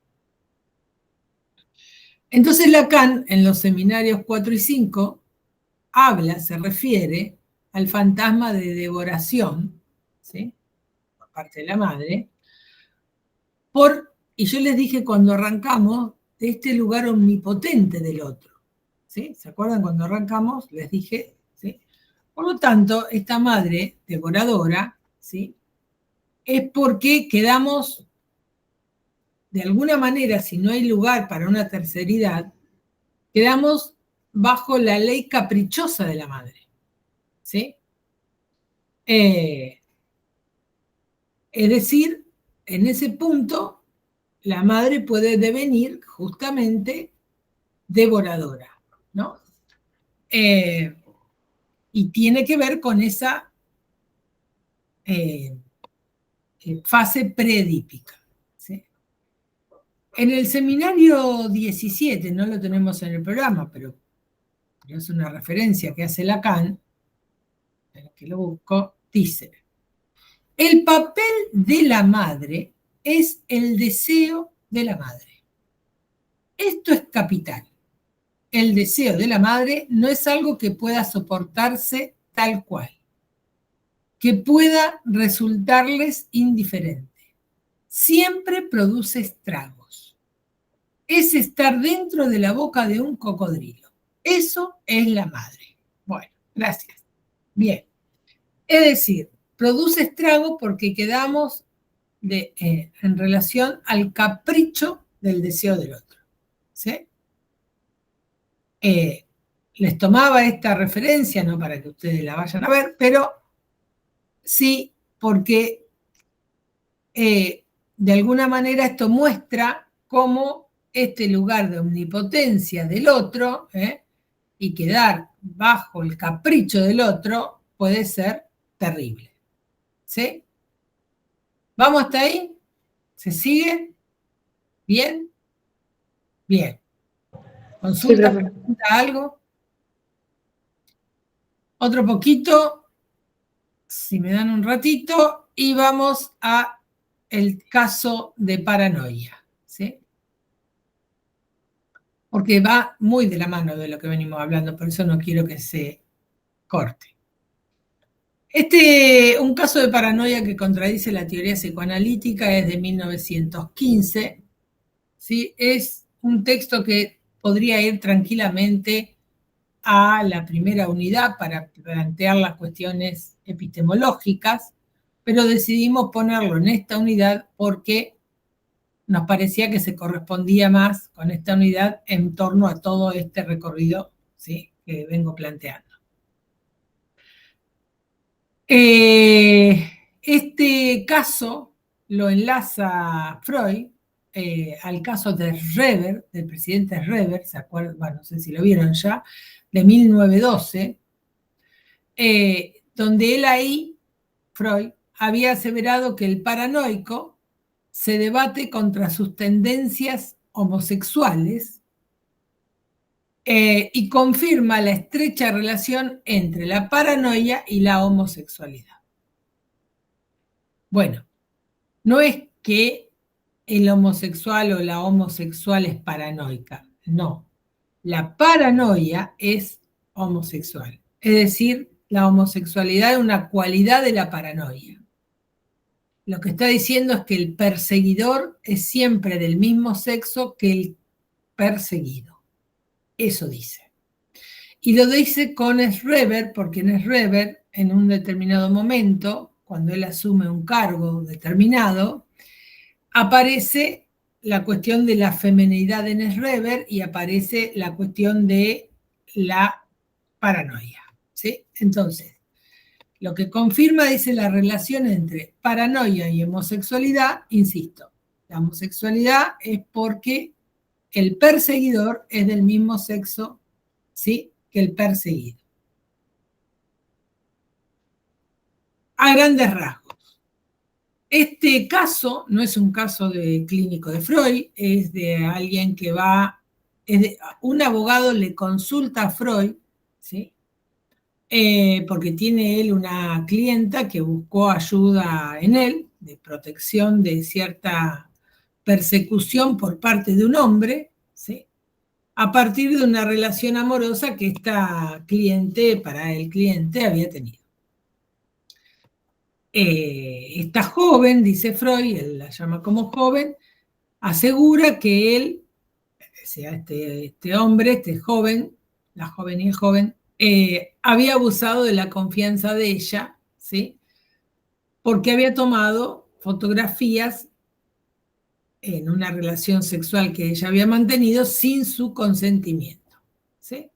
Entonces Lacan, en los seminarios 4 y 5, se refiere al fantasma de devoración, ¿sí?, por parte de la madre, y yo les dije cuando arrancamos, de este lugar omnipotente del otro, ¿sí? ¿Se acuerdan cuando arrancamos? Les dije, ¿sí? Por lo tanto, esta madre devoradora, ¿sí?, es porque quedamos, de alguna manera, si no hay lugar para una terceridad, quedamos bajo la ley caprichosa de la madre, ¿sí? Es decir, en ese punto, la madre puede devenir justamente devoradora, ¿no? Y tiene que ver con esa fase predípica, ¿sí? En el seminario 17, no lo tenemos en el programa, pero es una referencia que hace Lacan, en el que lo busco, dice: el papel de la madre es el deseo de la madre. Esto es capital. El deseo de la madre no es algo que pueda soportarse tal cual, que pueda resultarles indiferente. Siempre produce estragos. Es estar dentro de la boca de un cocodrilo. Eso es la madre. Bueno, gracias. Bien. Es decir, produce estragos porque quedamos en relación al capricho del deseo del otro, ¿sí? Les tomaba esta referencia, no para que ustedes la vayan a ver, pero sí porque de alguna manera esto muestra cómo este lugar de omnipotencia del otro y quedar bajo el capricho del otro puede ser terrible, ¿sí? ¿Vamos hasta ahí? ¿Se sigue? ¿Bien? Bien. ¿Consulta, Sí, pregunta, algo? Otro poquito, si me dan un ratito, y vamos a el caso de paranoia, ¿sí? Porque va muy de la mano de lo que venimos hablando, por eso no quiero que se corte. Un caso de paranoia que contradice la teoría psicoanalítica es de 1915, ¿sí? Es un texto que podría ir tranquilamente a la primera unidad para plantear las cuestiones epistemológicas, pero decidimos ponerlo en esta unidad porque nos parecía que se correspondía más con esta unidad en torno a todo este recorrido, ¿sí?, que vengo planteando. Este caso lo enlaza Freud al caso de Reber, del presidente Reber, ¿se acuerdan? Bueno, no sé si lo vieron ya, de 1912, donde él ahí, Freud, había aseverado que el paranoico se debate contra sus tendencias homosexuales y confirma la estrecha relación entre la paranoia y la homosexualidad. Bueno, no es que el homosexual o la homosexual es paranoica, no. La paranoia es homosexual, es decir, la homosexualidad es una cualidad de la paranoia. Lo que está diciendo es que el perseguidor es siempre del mismo sexo que el perseguido. Eso dice. Y lo dice con Schreber, porque en Schreber, en un determinado momento, cuando él asume un cargo determinado, aparece la cuestión de la feminidad en Schreber y aparece la cuestión de la paranoia. ¿Sí? Entonces, lo que confirma, dice, la relación entre paranoia y homosexualidad, insisto, la homosexualidad es porque el perseguidor es del mismo sexo, ¿sí?, que el perseguido. A grandes rasgos. Este caso no es un caso de clínico de Freud, es de alguien que va, un abogado le consulta a Freud, ¿sí?, porque tiene él una clienta que buscó ayuda en él, de protección de cierta persecución por parte de un hombre, ¿sí?, a partir de una relación amorosa que esta cliente, para el cliente, había tenido. Esta joven, dice Freud, él la llama como joven, asegura que él, o sea, este hombre, este joven, la joven y el joven, había abusado de la confianza de ella, ¿sí?, porque había tomado fotografías en una relación sexual que ella había mantenido sin su consentimiento, ¿sí?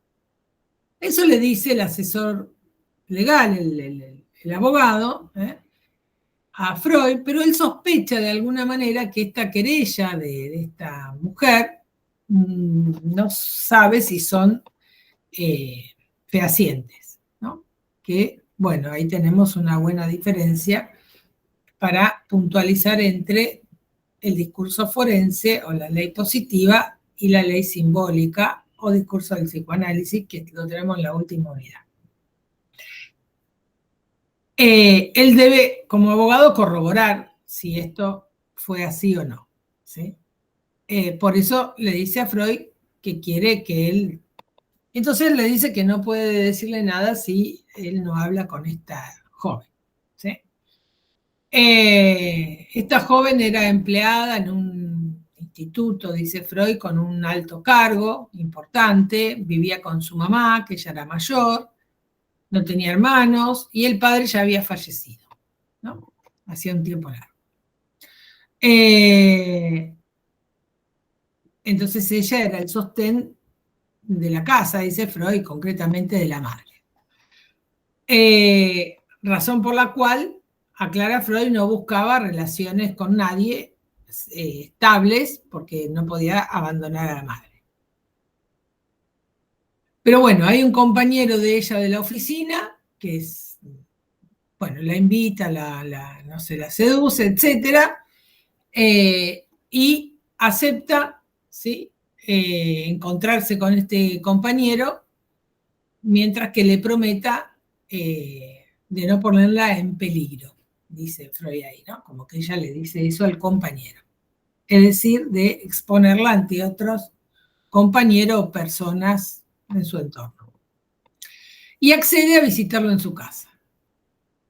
Eso le dice el asesor legal, el abogado, a Freud, pero él sospecha de alguna manera que esta querella de esta mujer no sabe si son fehacientes, ¿no? Que, bueno, ahí tenemos una buena diferencia para puntualizar entre el discurso forense o la ley positiva y la ley simbólica o discurso del psicoanálisis, que lo tenemos en la última unidad. Él debe, como abogado, corroborar si esto fue así o no, ¿sí? Por eso le dice a Freud que quiere que él... Entonces le dice que no puede decirle nada si él no habla con esta joven, ¿sí? Esta joven era empleada en un instituto, dice Freud, con un alto cargo importante, vivía con su mamá, que ella era mayor, no tenía hermanos, y el padre ya había fallecido, ¿no? Hacía un tiempo largo. Entonces ella era el sostén de la casa, dice Freud, concretamente de la madre. Razón por la cual, aclara Freud, no buscaba relaciones con nadie estables porque no podía abandonar a la madre. Pero bueno, hay un compañero de ella de la oficina que es, bueno, la invita, no sé, la seduce, etcétera, y acepta, ¿sí?, encontrarse con este compañero mientras que le prometa de no ponerla en peligro, dice Freud ahí, ¿no? Como que ella le dice eso al compañero. Es decir, de exponerla ante otros compañeros o personas en su entorno. Y accede a visitarlo en su casa.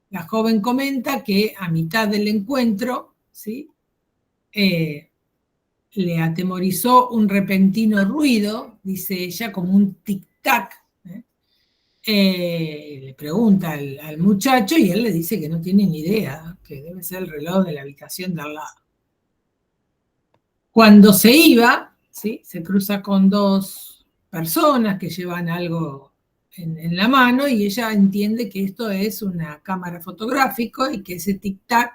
La joven comenta que a mitad del encuentro, ¿sí?, le atemorizó un repentino ruido, dice ella, como un tic-tac. Le pregunta al muchacho y él le dice que no tiene ni idea, que debe ser el reloj de la habitación de al lado. Cuando se iba, ¿sí?, se cruza con dos personas que llevan algo en la mano y ella entiende que esto es una cámara fotográfica y que ese tic-tac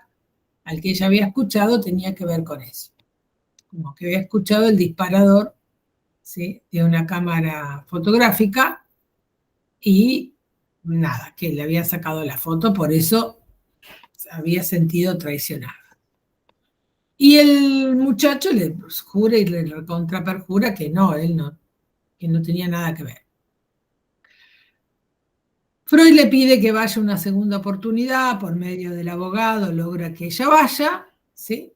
al que ella había escuchado tenía que ver con eso. Como que había escuchado el disparador, ¿sí?, de una cámara fotográfica y nada, que le había sacado la foto, por eso había sentido traicionada. Y el muchacho le jura y le contraperjura que no, él no, que no tenía nada que ver. Freud le pide que vaya una segunda oportunidad, por medio del abogado logra que ella vaya, ¿sí?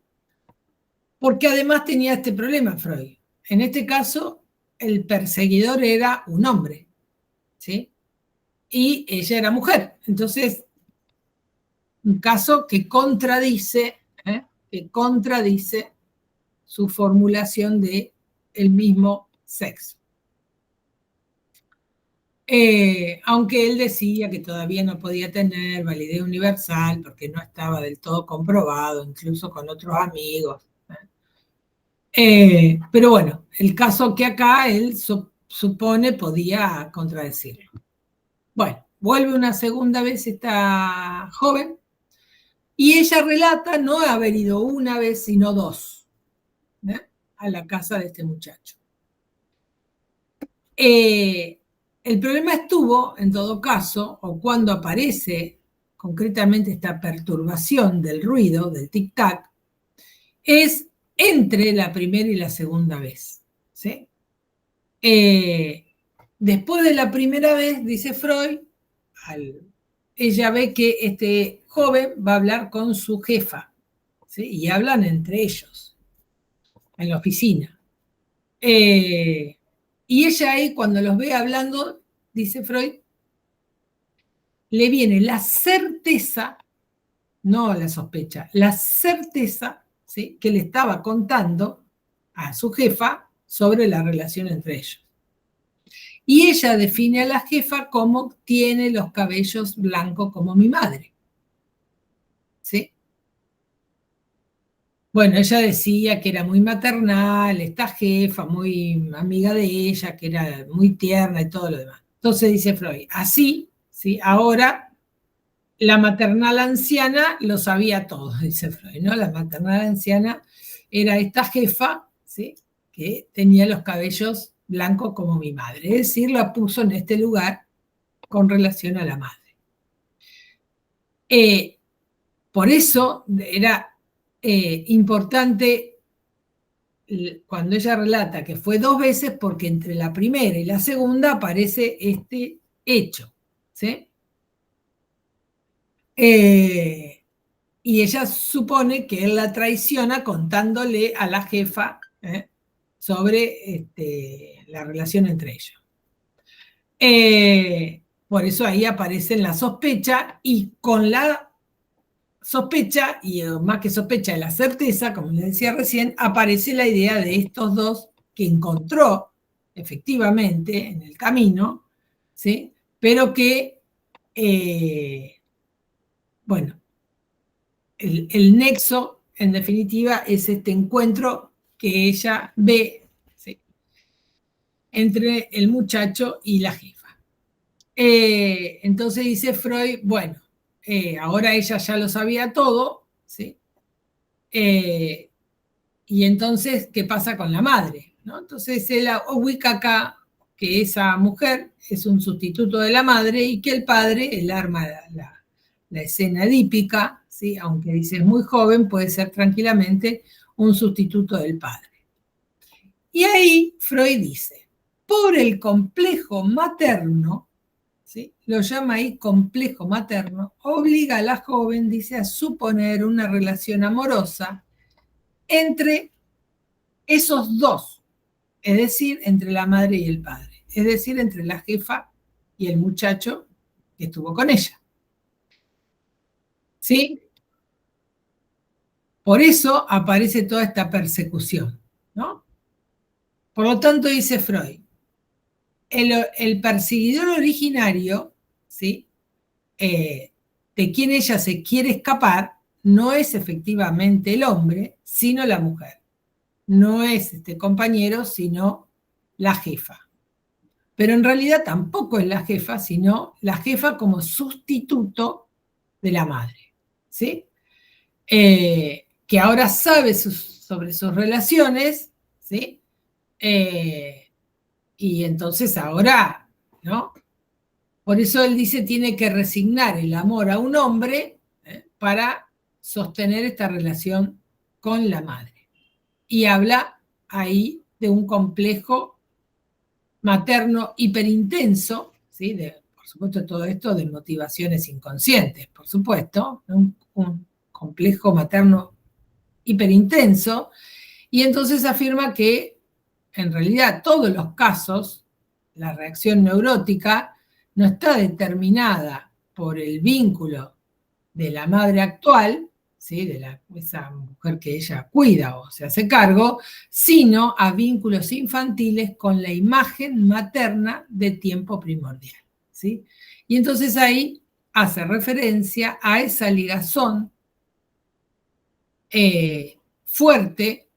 Porque además tenía este problema Freud. En este caso, el perseguidor era un hombre, ¿sí? Y ella era mujer. Entonces, un caso que contradice su formulación de el mismo sexo. Aunque él decía que todavía no podía tener validez universal porque no estaba del todo comprobado, incluso con otros amigos. Pero bueno, el caso que acá él supone podía contradecirlo. Bueno, vuelve una segunda vez esta joven y ella relata no haber ido una vez, sino dos, a la casa de este muchacho. El problema estuvo, en todo caso, o cuando aparece concretamente esta perturbación del ruido, del tic-tac, es entre la primera y la segunda vez, ¿sí? Después de la primera vez, dice Freud, ella ve que este joven va a hablar con su jefa, ¿sí? Y hablan entre ellos, en la oficina. Y ella ahí, cuando los ve hablando, dice Freud, le viene la certeza, no la sospecha, la certeza, ¿sí?, que le estaba contando a su jefa sobre la relación entre ellos. Y ella define a la jefa como tiene los cabellos blancos como mi madre, ¿sí? Bueno, ella decía que era muy maternal, esta jefa, muy amiga de ella, que era muy tierna y todo lo demás. Entonces dice Freud, así, ¿sí?, ahora la maternal anciana lo sabía todo, dice Freud, ¿no? La maternal anciana era esta jefa, ¿sí?, que tenía los cabellos blancos como mi madre, es decir, la puso en este lugar con relación a la madre. Por eso era importante cuando ella relata que fue dos veces, porque entre la primera y la segunda aparece este hecho, ¿sí? Y ella supone que él la traiciona contándole a la jefa sobre la relación entre ellos. Por eso ahí aparece la sospecha, y con la sospecha, y más que sospecha, la certeza, como les decía recién, aparece la idea de estos dos que encontró efectivamente en el camino, ¿sí?, pero que, bueno, el nexo, en definitiva, es este encuentro que ella ve, ¿sí?, entre el muchacho y la jefa. Entonces dice Freud, bueno, ahora ella ya lo sabía todo, ¿sí? Y entonces, ¿qué pasa con la madre?, ¿no? Entonces él ubica acá que esa mujer es un sustituto de la madre y que el padre, él arma la escena edípica, ¿sí?, aunque dice es muy joven, puede ser tranquilamente un sustituto del padre. Y ahí Freud dice, por el complejo materno, ¿sí?, lo llama ahí complejo materno, obliga a la joven, dice, a suponer una relación amorosa entre esos dos, es decir, entre la madre y el padre, es decir, entre la jefa y el muchacho que estuvo con ella. ¿Sí? Por eso aparece toda esta persecución, ¿no? Por lo tanto, dice Freud, el perseguidor originario, ¿sí?, de quien ella se quiere escapar, no es efectivamente el hombre, sino la mujer. No es este compañero, sino la jefa. Pero en realidad tampoco es la jefa, sino la jefa como sustituto de la madre, ¿sí? Que ahora sabe sobre sus relaciones, ¿sí? Y entonces ahora, ¿no? Por eso él dice, tiene que resignar el amor a un hombre para sostener esta relación con la madre. Y habla ahí de un complejo materno hiperintenso, ¿sí?, por supuesto todo esto de motivaciones inconscientes, por supuesto, un complejo materno hiperintenso, y entonces afirma que en realidad todos los casos, la reacción neurótica no está determinada por el vínculo de la madre actual, ¿sí? De esa mujer que ella cuida o se hace cargo, sino a vínculos infantiles con la imagen materna de tiempo primordial, ¿sí? Y entonces ahí hace referencia a esa ligazón fuerte,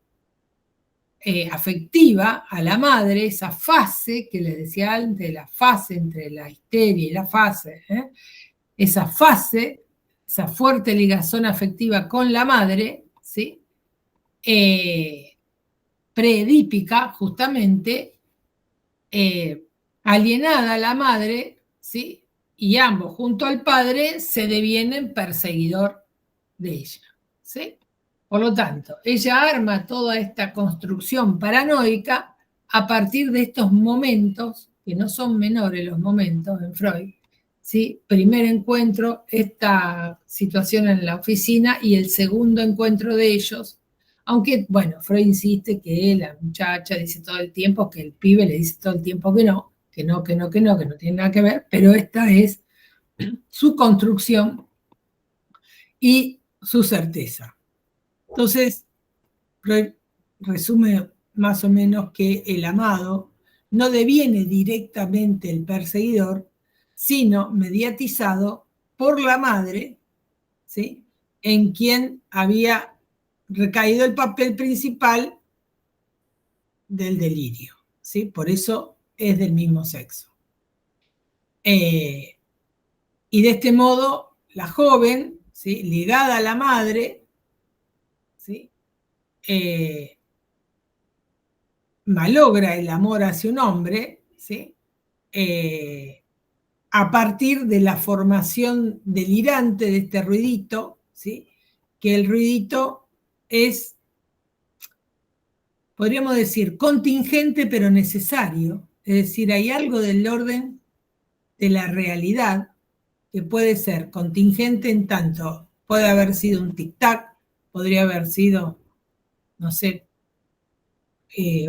afectiva a la madre, esa fase que les decía antes, la fase entre la histeria y la fase, esa fase, esa fuerte ligazón afectiva con la madre, ¿sí? Preedípica, justamente, alienada a la madre, ¿sí? Y ambos, junto al padre, se devienen perseguidor de ella, ¿sí? Por lo tanto, ella arma toda esta construcción paranoica a partir de estos momentos, que no son menores los momentos en Freud, ¿sí? Primer encuentro, esta situación en la oficina, y el segundo encuentro de ellos, aunque, bueno, Freud insiste que la muchacha dice todo el tiempo, que el pibe le dice todo el tiempo que no tiene nada que ver, pero esta es su construcción y su certeza. Entonces, Freud resume más o menos que el amado no deviene directamente el perseguidor, sino mediatizado por la madre, ¿sí? En quien había recaído el papel principal del delirio, ¿sí? Por eso es del mismo sexo. Y de este modo, la joven, ¿sí? Ligada a la madre, ¿sí? Malogra el amor hacia un hombre, ¿sí? A partir de la formación delirante de este ruidito, ¿sí? Que el ruidito es, podríamos decir, contingente pero necesario, es decir, hay algo del orden de la realidad que puede ser contingente en tanto puede haber sido un tic-tac, podría haber sido, no sé,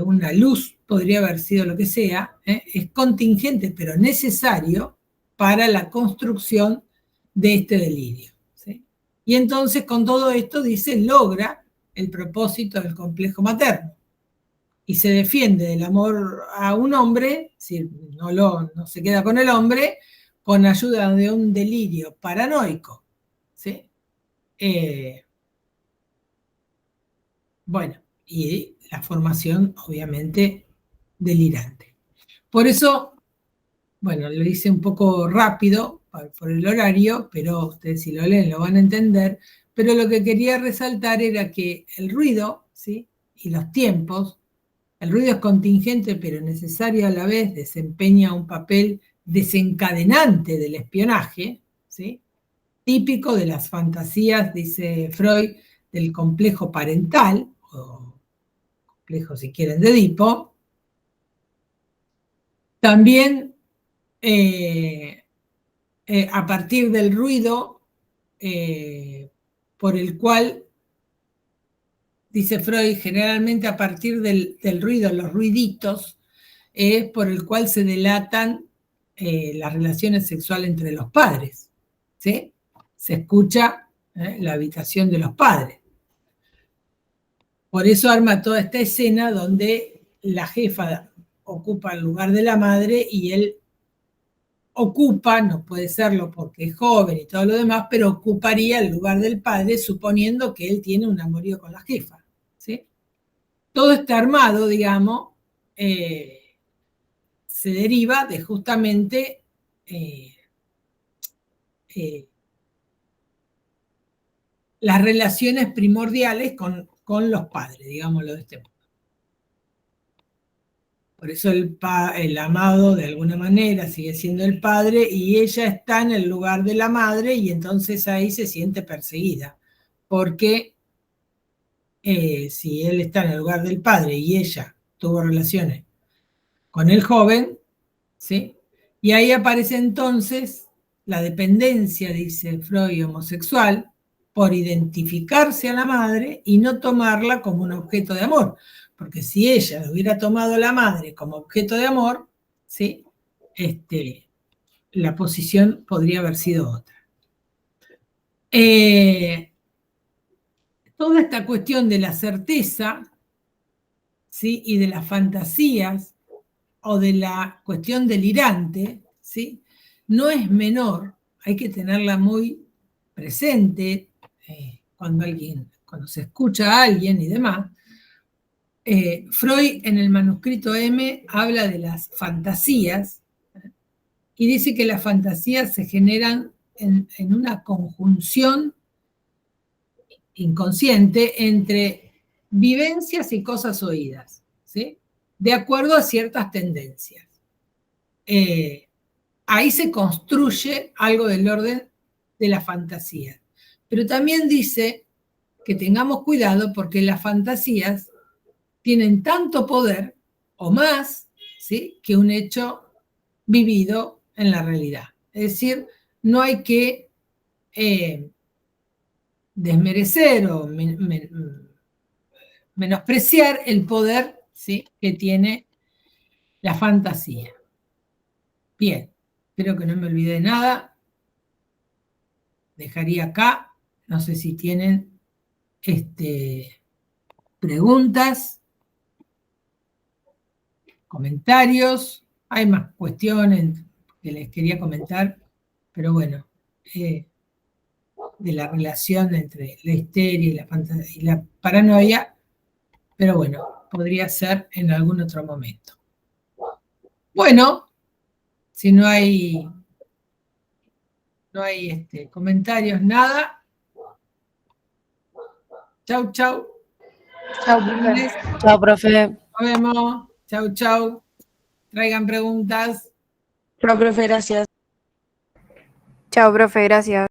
una luz, podría haber sido lo que sea, es contingente pero necesario para la construcción de este delirio, ¿sí? Y entonces con todo esto, dice, logra el propósito del complejo materno y se defiende del amor a un hombre, si no se queda con el hombre, con ayuda de un delirio paranoico, ¿sí? Bueno, y la formación, obviamente, delirante. Por eso, bueno, lo hice un poco rápido por el horario, pero ustedes si lo leen lo van a entender, pero lo que quería resaltar era que el ruido, ¿sí? Y los tiempos, el ruido es contingente pero necesario a la vez, desempeña un papel desencadenante del espionaje, ¿sí? Típico de las fantasías, dice Freud, del complejo parental, o complejo si quieren de Edipo. También a partir del ruido por el cual, dice Freud, generalmente a partir del ruido, los ruiditos, por el cual se delatan las relaciones sexuales entre los padres, ¿sí? Se escucha la habitación de los padres. Por eso arma toda esta escena donde la jefa ocupa el lugar de la madre y él ocupa, no puede serlo porque es joven y todo lo demás, pero ocuparía el lugar del padre suponiendo que él tiene un amorío con la jefa, ¿sí? Todo está armado, digamos, se deriva de justamente las relaciones primordiales con los padres, digámoslo de este modo. Por eso el amado, de alguna manera, sigue siendo el padre y ella está en el lugar de la madre y entonces ahí se siente perseguida. Porque si él está en el lugar del padre y ella tuvo relaciones con el joven, ¿sí? Y ahí aparece entonces la dependencia, dice Freud, homosexual, por identificarse a la madre y no tomarla como un objeto de amor. Porque si ella hubiera tomado a la madre como objeto de amor, ¿sí? La posición podría haber sido otra. Toda esta cuestión de la certeza, ¿sí? Y de las fantasías o de la cuestión delirante, ¿sí? No es menor, hay que tenerla muy presente cuando se escucha a alguien y demás. Freud en el manuscrito M habla de las fantasías y dice que las fantasías se generan en una conjunción inconsciente entre vivencias y cosas oídas, ¿sí? De acuerdo a ciertas tendencias. Ahí se construye algo del orden de la fantasía. Pero también dice que tengamos cuidado porque las fantasías tienen tanto poder o más, ¿sí? Que un hecho vivido en la realidad. Es decir, no hay que desmerecer o menospreciar el poder, ¿sí? Que tiene la fantasía. Bien, espero que no me olvide de nada. Dejaría acá, no sé si tienen preguntas, comentarios. Hay más cuestiones que les quería comentar, pero bueno, de la relación entre la histeria y la fantasía y la paranoia, pero bueno, podría ser en algún otro momento. Bueno, si no hay comentarios, nada. Chau, chau. Chao, profe. Chao, profe. Nos vemos. Chau, chau. Traigan preguntas. Chao, profe, gracias. Chao, profe, gracias.